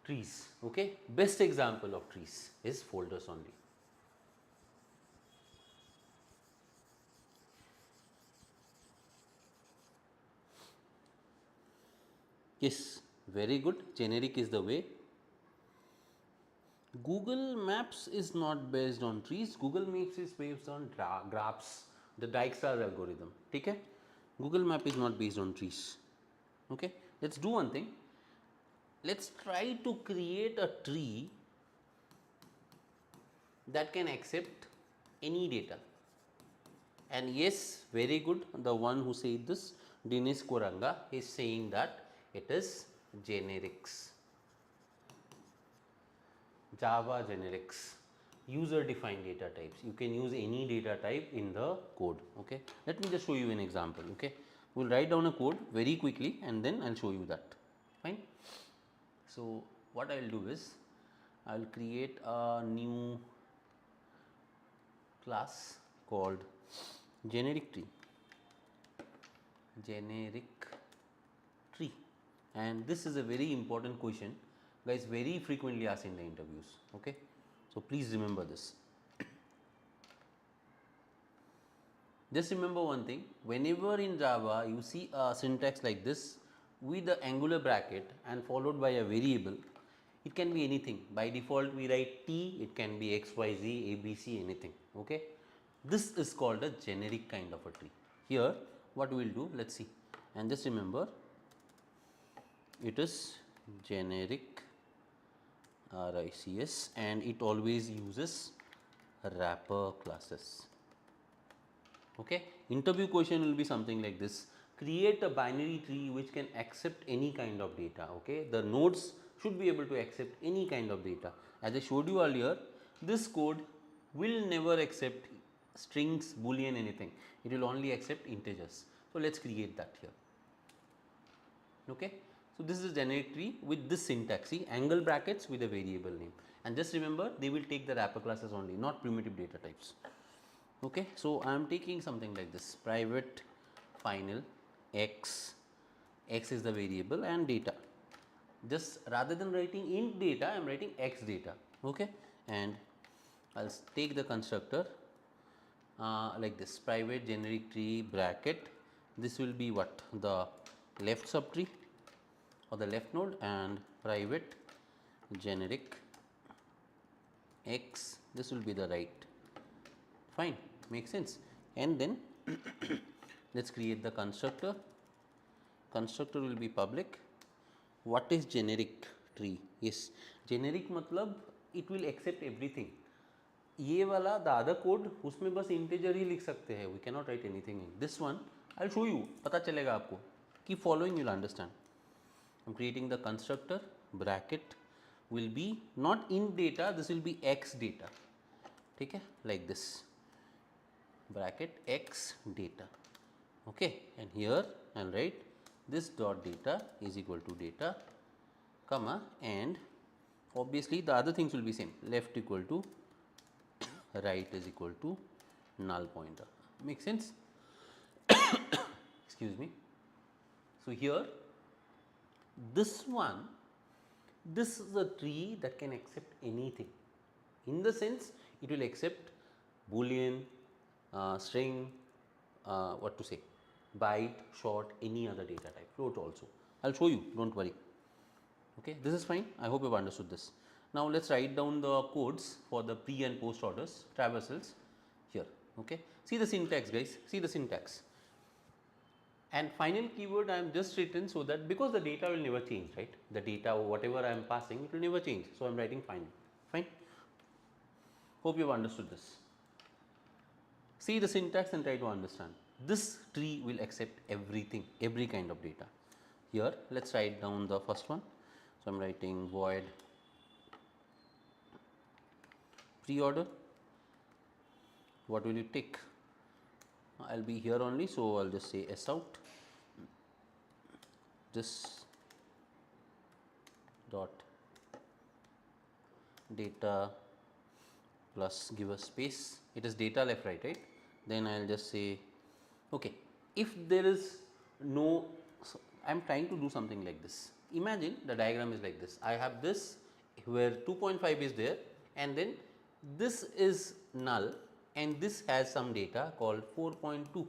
Trees. Okay, best example of trees is folders only. Yes, very good. Generic is the way. Google Maps is not based on trees. Google Maps is based on graphs, the Dijkstra algorithm. Okay? Google Map is not based on trees. Okay? Let's do one thing. Let's try to create a tree that can accept any data. And yes, very good. The one who said this, Dinesh Koranga, is saying that it is generics. Java generics, user defined data types. You can use any data type in the code. Okay, let me just show you an example. Okay, we'll write down a code very quickly and then I'll show you that. Fine. So what I'll do is I'll create a new class called generic tree. Generic tree, and this is a very important question, guys, very frequently asked in the interviews. Okay, so please remember this. Just remember one thing, whenever in Java you see a syntax like this with the angular bracket and followed by a variable, it can be anything. By default we write T, it can be X, Y, Z, A, B, C, anything. Okay, this is called a generic kind of a tree. Here what we will do, let's see, and just remember it is generic RICS and it always uses wrapper classes. Okay, interview question will be something like this: create a binary tree which can accept any kind of data. Okay, the nodes should be able to accept any kind of data. As I showed you earlier, this code will never accept strings, boolean, anything. It will only accept integers. So let's create that here. Okay, So this is a generic tree with this syntax, see, angle brackets with a variable name, and just remember they will take the wrapper classes only, not primitive data types. Okay, so I am taking something like this, private final x, x is the variable and data. Just rather than writing int data, I am writing x data. Okay, and I'll take the constructor like this, private generic tree bracket. This will be what, the left subtree or the left node, and private generic x, this will be the right. Fine, makes sense. And then let's create the constructor. Constructor will be public. What is generic tree? Yes, generic matlab it will accept everything. ये वाला the other code उसमें बस integer ही लिख सकते हैं, we cannot write anything in this one. I'll show you, पता चलेगा आपको. Keep following, you'll understand. I'm creating the constructor, bracket will be not int data, this will be x data. ठीक है, like this, bracket x data. Okay, and here I'll write this dot data is equal to data, comma, and obviously the other things will be same, left equal to right is equal to null pointer. Make sense? Excuse me. So here this one, this is a tree that can accept anything, in the sense it will accept boolean, string, what to say, byte, short, any other data type, float also. I'll show you, don't worry. Okay, this is fine. I hope you've understood this. Now let's write down the codes for the pre and post orders, traversals here. Okay, see the syntax, guys, see the syntax. And final keyword I am just written so that, because the data will never change, right? The data or whatever I am passing, it will never change. So I am writing final. Fine. Hope you have understood this. See the syntax and try to understand. This tree will accept everything, every kind of data. Here, let's write down the first one. So I am writing void preorder. What will you take? I'll be here only, so I'll just say s out. This dot data plus give a space. It is data left, right? Then I'll just say, okay, if there is no, so I'm trying to do something like this. Imagine the diagram is like this. I have this where 2.5 is there, and then this is null, and this has some data called 4.2.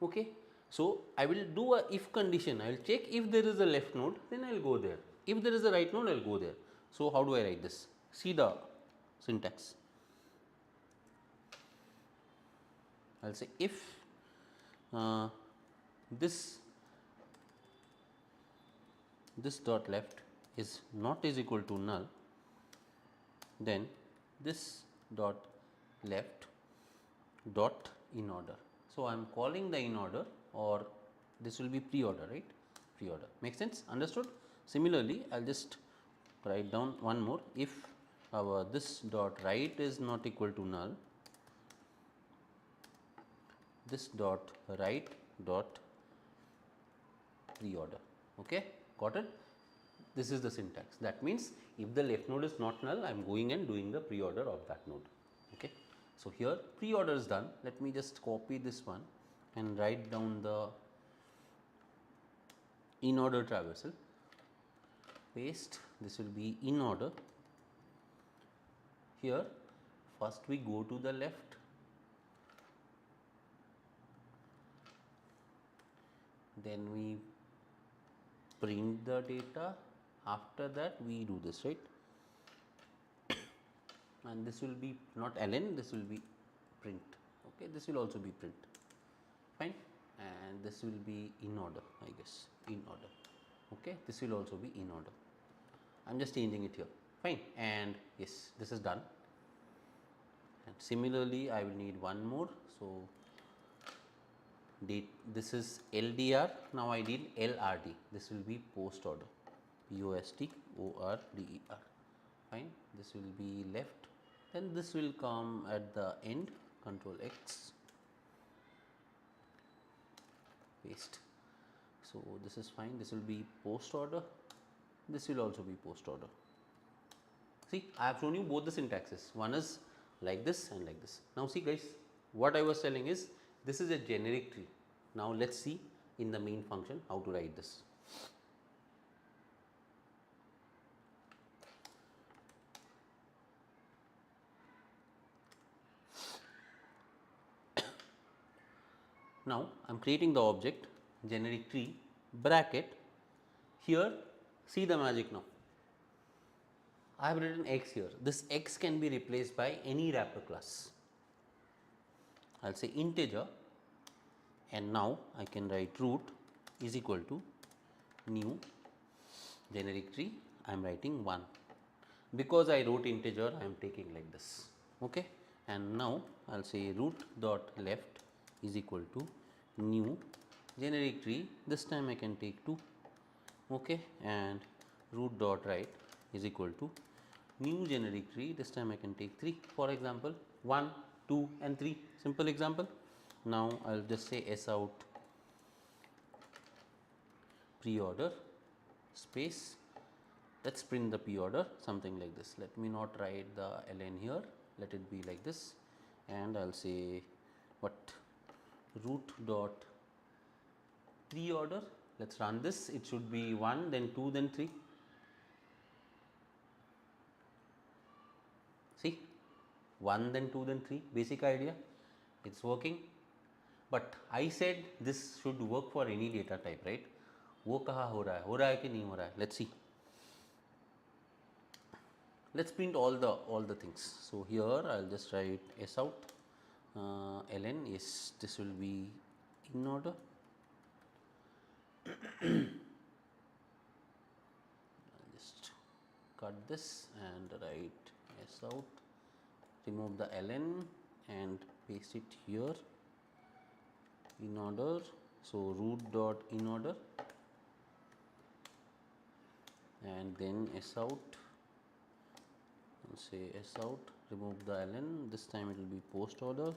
Okay, so I will do a if condition. I will check if there is a left node, then I will go there. If there is a right node, I will go there. So how do I write this? See the syntax. I will say if this dot left is not is equal to null, then this dot left dot in order. So I am calling the in order, or this will be preorder, right? Preorder. Make sense? Understood? Similarly, I'll just write down one more. If our this dot right is not equal to null, this dot right dot preorder. Okay, got it? This is the syntax. That means if the left node is not null, I am going and doing the preorder of that node. Okay, so here preorder is done. Let me just copy this one and write down the in order traversal. Paste. This will be in order. Here first we go to the left, then we print the data. After that we do this, right? And this will be not ln, this will be print. Okay, this will also be print. Fine. And this will be in order, I guess, in order. Okay, this will also be in order. I'm just changing it here. Fine. And yes, this is done. And similarly I will need one more. So this is LDR. Now I need LRD. This will be post order. POSTORDER. Fine. This will be left. Then this will come at the end. Control X. Paste. So this is fine. This will be post order. This will also be post order. See, I have shown you both the syntaxes. One is like this and like this. Now see guys, what I was telling is this is a generic tree. Now let's see in the main function how to write this. Now I am creating the object generic tree bracket. Here see the magic now. I have written x here. This x can be replaced by any wrapper class. I will say integer, and now I can write root is equal to new generic tree. I am writing 1. Because I wrote integer, I am taking like this. Okay, and now I will say root dot left is equal to new generic tree. This time I can take 2. Okay, and root dot right is equal to new generic tree. This time I can take 3. For example, 1, 2 and 3. Simple example. Now I will just say s out preorder space. Let's print the preorder something like this. Let me not write the ln here. Let it be like this, and I'll say what root dot preorder. Let's run this. It should be 1, then 2, then 3. See, 1, then 2, then 3. Basic idea. It's working. But I said this should work for any data type, right? वो कहाँ हो रहा है कि नहीं हो रहा है? Let's see. Let's print all the things. So here I'll just write s out ln. Yes, this will be in order. I'll just cut this and write s out. Remove the ln and paste it here. In order. So root dot in order, and then s out. Say s out, remove the ln. This time it will be post order.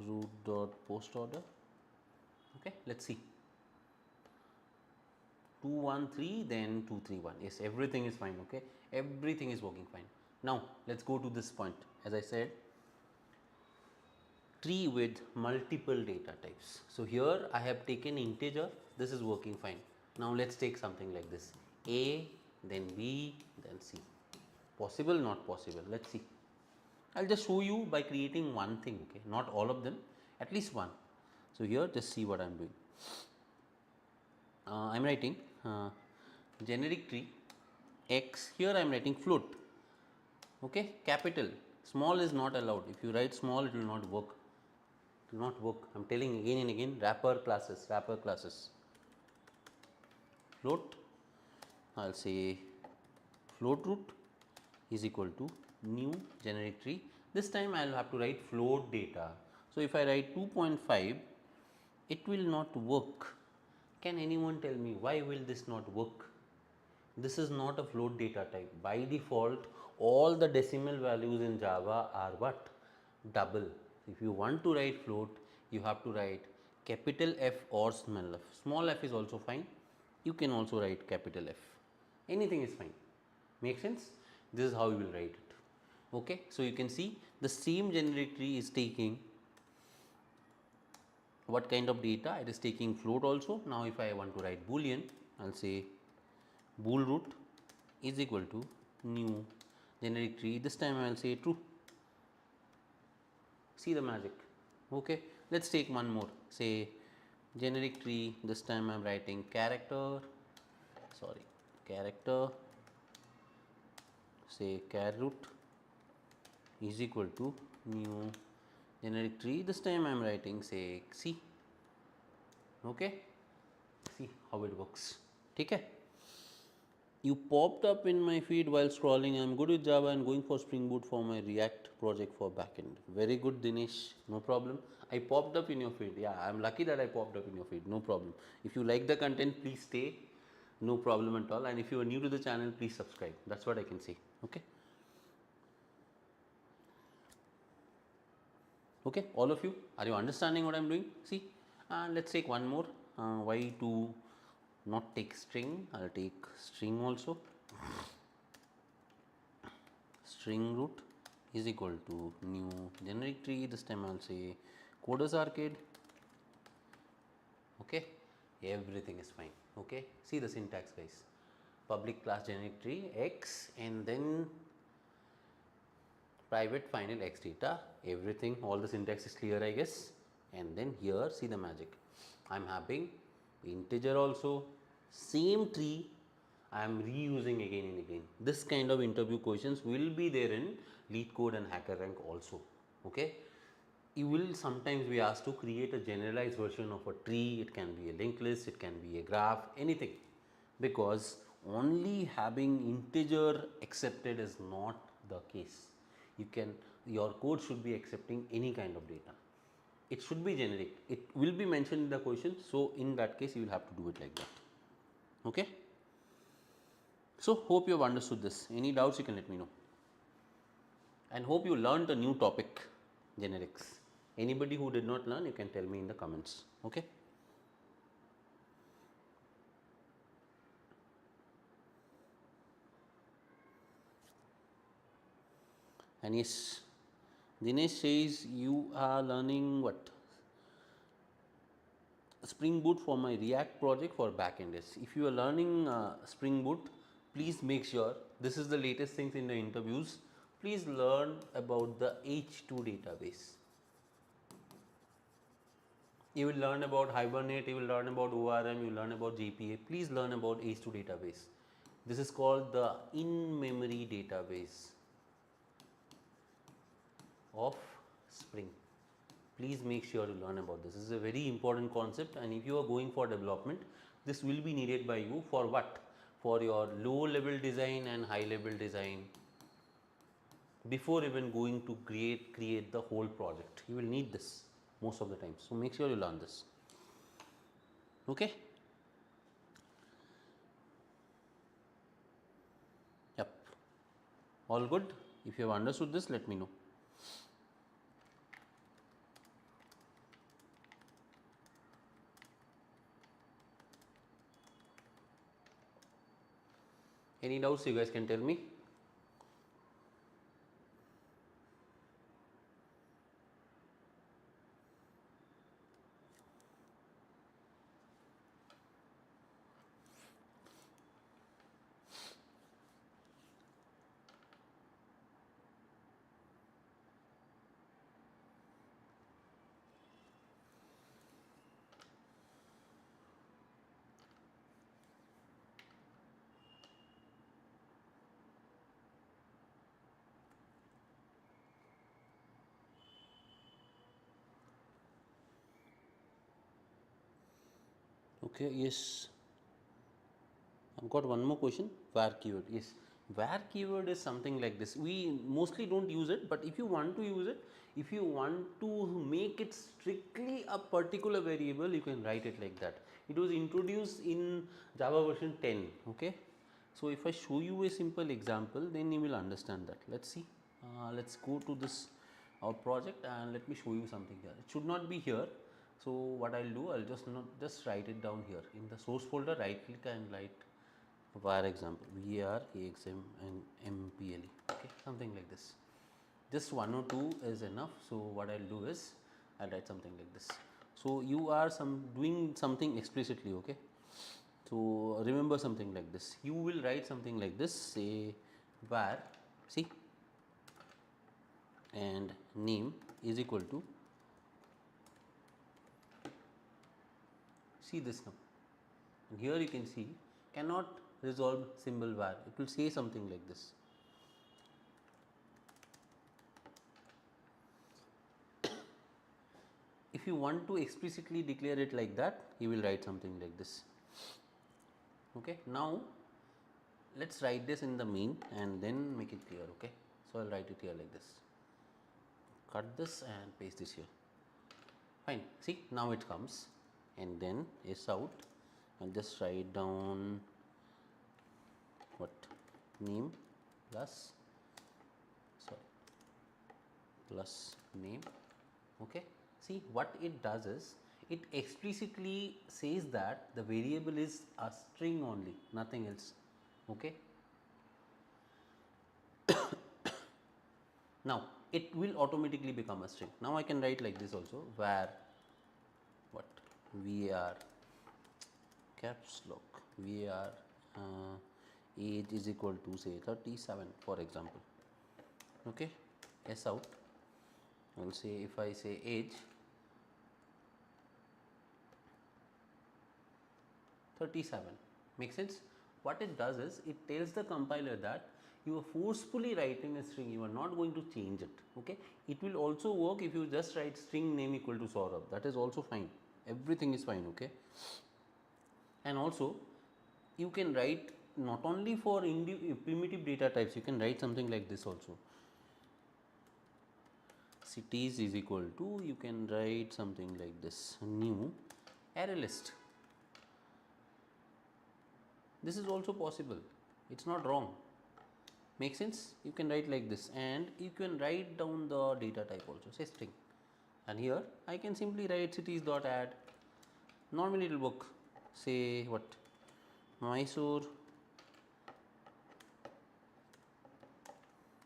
Root dot post order. Okay, let's see. 2 1 3, then 2 3 1. Yes, everything is fine. Okay, everything is working fine. Now let's go to this point. As I said, tree with multiple data types. So here I have taken integer. This is working fine. Now let's take something like this: a, then b, then c. Possible, not possible? Let's see. I'll just show you by creating one thing. Okay, not all of them, at least one. So here, just see what I'm doing. I'm writing generic tree x. Here I'm writing float. Okay, capital. Small is not allowed. If you write small, it will not work. It will not work. I'm telling again and again. Wrapper classes. Wrapper classes. Float. I'll say float root is equal to new generic tree. This time I'll have to write float data. So if I write 2.5, it will not work. Can anyone tell me why will this not work? This is not a float data type. By default, all the decimal values in Java are what? Double. If you want to write float, you have to write capital F or small f. Small f is also fine. You can also write capital F. Anything is fine. Make sense? This is how you will write it. Okay, so you can see the same generic tree is taking what kind of data? It is taking float also. Now if I want to write boolean, I'll say bool root is equal to new generic tree. This time I will say true. See the magic. Okay, let's take one more. Say generic tree. This time I am writing character. Say char root is equal to new generic tree. This time I am writing say C. Okay, see how it works. Okay. You popped up in my feed while scrolling. I am good with Java and going for Spring Boot for my React project for backend. Very good, Dinesh. No problem. I popped up in your feed. Yeah, I am lucky that I popped up in your feed. No problem. If you like the content, please stay. No problem at all. And if you are new to the channel, please subscribe. That's what I can say. Okay. Okay, all of you, are you understanding what I am doing? See, and let's take one more. Why to not take string? I'll take string also. String root is equal to new generic tree. This time I'll say coders arcade. Okay, everything is fine. Okay, see the syntax, guys. Public class generic tree x and then private final x data, everything, all the syntax is clear, I guess. And then here see the magic, I am having integer also, same tree I am reusing again and again. This kind of interview questions will be there in lead code and hacker rank also. Okay, you will sometimes be asked to create a generalized version of a tree. It can be a linked list, it can be a graph, anything, because only having integer accepted is not the case. You can, your code should be accepting any kind of data. It should be generic, it will be mentioned in the question, so in that case you will have to do it like that. Okay, so hope you have understood this. Any doubts you can let me know, and hope you learned a new topic, generics. Anybody who did not learn, you can tell me in the comments. Okay, and yes, Dinesh says you are learning what? Spring Boot for my React project for backend. If you are learning Spring Boot, please make sure, this is the latest things in the interviews. Please learn about the H2 database. You will learn about Hibernate, you will learn about ORM, you will learn about JPA. Please learn about H2 database. This is called the in-memory database of Spring. Please make sure you learn about this. This is a very important concept, and if you are going for development, this will be needed by you for what? For your low level design and high level design. Before even going to create the whole project, you will need this most of the time. So make sure you learn this. Okay. Yep. All good. If you have understood this, let me know. Any doubts you guys can tell me. Okay, yes. I've got one more question. Var keyword. Yes, var keyword is something like this. We mostly don't use it, but if you want to use it, if you want to make it strictly a particular variable, you can write it like that. It was introduced in Java version 10. Okay, so if I show you a simple example, then you will understand that. Let's see. Let's go to this our project and let me show you something here. It should not be here. So what I'll do, I'll just write it down here in the source folder. Right click and write var example, var axm and mple. Okay, something like this. Just one or two is enough. So what I'll do is I'll write something like this. So you are doing something explicitly. Okay, so remember something like this. You will write something like this. Say var, see, and name is equal to, see this now, and here you can see cannot resolve symbol var. It will say something like this. If you want to explicitly declare it like that, you will write something like this. Okay, now let's write this in the main and then make it clear. Okay, so I'll write it here like this. Cut this and paste this here. Fine. See, now it comes, and then is out. I'll just write down what, name plus, sorry, plus name Okay, see what it does is it explicitly says that the variable is a string only, nothing else. Okay, now it will automatically become a string. Now I can write like this also, where what var caps lock var age is equal to say 37 for example. Okay, s out, I will say if I say age 37, makes sense. What it does is it tells the compiler that you are forcefully writing a string, you are not going to change it. Okay, it will also work if you just write string name equal to Saurabh, that is also fine, everything is fine. Okay, and also you can write not only for primitive data types, you can write something like this also, cities is equal to, you can write something like this, new array list. This is also possible, it's not wrong, makes sense. You can write like this, and you can write down the data type also, say string, and here I can simply write cities dot add. Normally it will work, say what, Mysore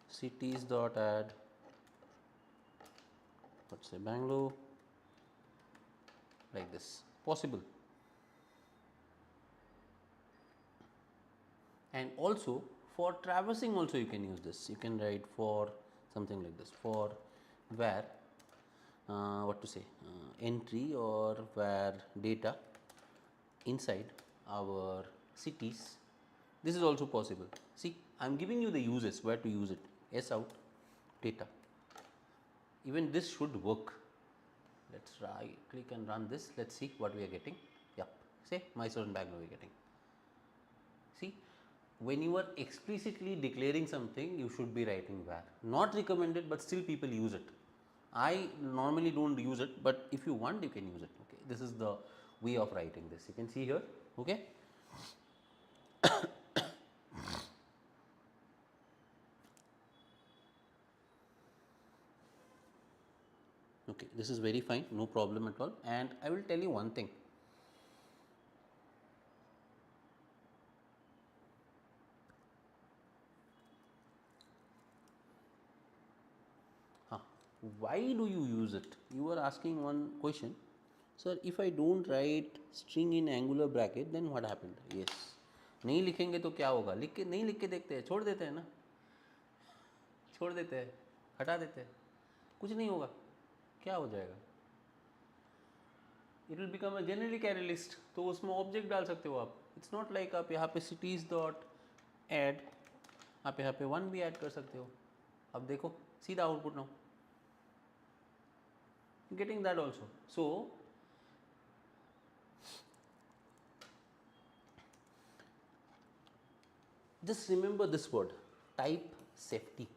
cities dot add, let's say Bangalore, like this, possible. And also for traversing also you can use this, you can write for something like this, for where what to say, entry or where data inside our cities. This is also possible. See, I am giving you the uses where to use it, s out data, even this should work. Let's right click and run this, let's see what we are getting. Yep, say Mysore and Bangalore we are getting. See, when you are explicitly declaring something, you should be writing where. Not recommended, but still people use it. I normally don't use it, but if you want, you can use it. Okay, this is the way of writing this. You can see here. Okay. Okay, this is very fine, no problem at all. And I will tell you one thing. Why do you use it? You are asking one question. Sir, if I don't write string in angular bracket, then what happened? Yes. नहीं लिखेंगे तो क्या होगा? लिख के नहीं लिख के देखते हैं, छोड़ देते हैं ना, छोड़ देते हैं, हटा देते हैं, कुछ नहीं होगा, क्या हो जाएगा? It will become a generic array list, तो उसमें ऑब्जेक्ट डाल सकते हो आप. It's not like आप यहाँ पे cities dot add, आप यहाँ पे 1 भी ऐड कर सकते हो. अब देखो सीधा output now, getting that also. So just remember this word, type safety.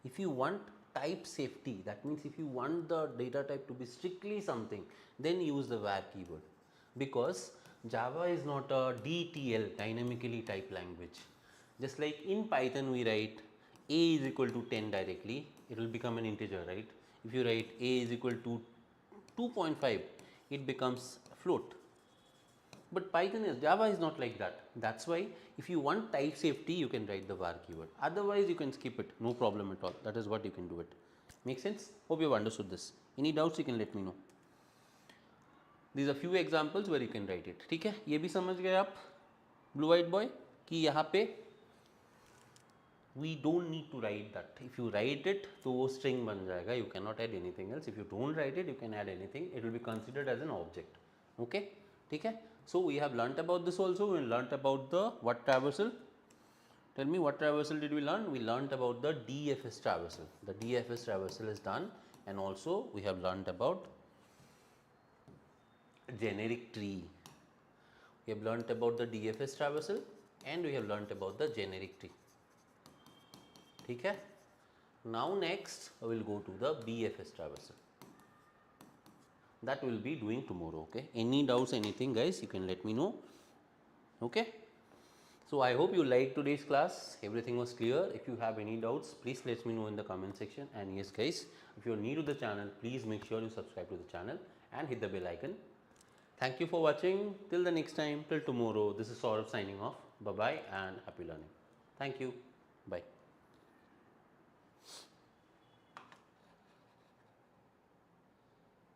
If you want type safety, that means if you want the data type to be strictly something, then use the var keyword, because Java is not a DTL, dynamically typed language. Just like in Python we write a is equal to 10 directly, it will become an integer, right? If you write a is equal to 2.5, it becomes float. But Python is, Java is not like that. That's why if you want type safety, you can write the var keyword. Otherwise, you can skip it, no problem at all. That is what you can do it. Make sense? Hope you have understood this. Any doubts, you can let me know. These are few examples where you can write it. ठीक है, ये भी समझ गए आप blue white boy कि यहाँ पे we don't need to write that. If you write it, तो वो string बन जाएगा. You cannot add anything else. If you don't write it, you can add anything. It will be considered as an object. Okay? ठीक है? So we have learnt about this also. We learnt about the what traversal? Tell me, what traversal did we learn? We learnt about the DFS traversal. The DFS traversal is done, and also we have learnt about generic tree. We have learnt about the DFS traversal and we have learnt about the generic tree. ठीक है? Now next I will go to the BFS traversal. That will be doing tomorrow. Okay? Any doubts, anything, guys, you can let me know. Okay? So I hope you liked today's class. Everything was clear. If you have any doubts, please let me know in the comment section. And yes guys, if you are new to the channel, please make sure you subscribe to the channel and hit the bell icon. Thank you for watching. Till the next time, till tomorrow, this is Saurav signing off. Bye bye and happy learning. Thank you. Bye.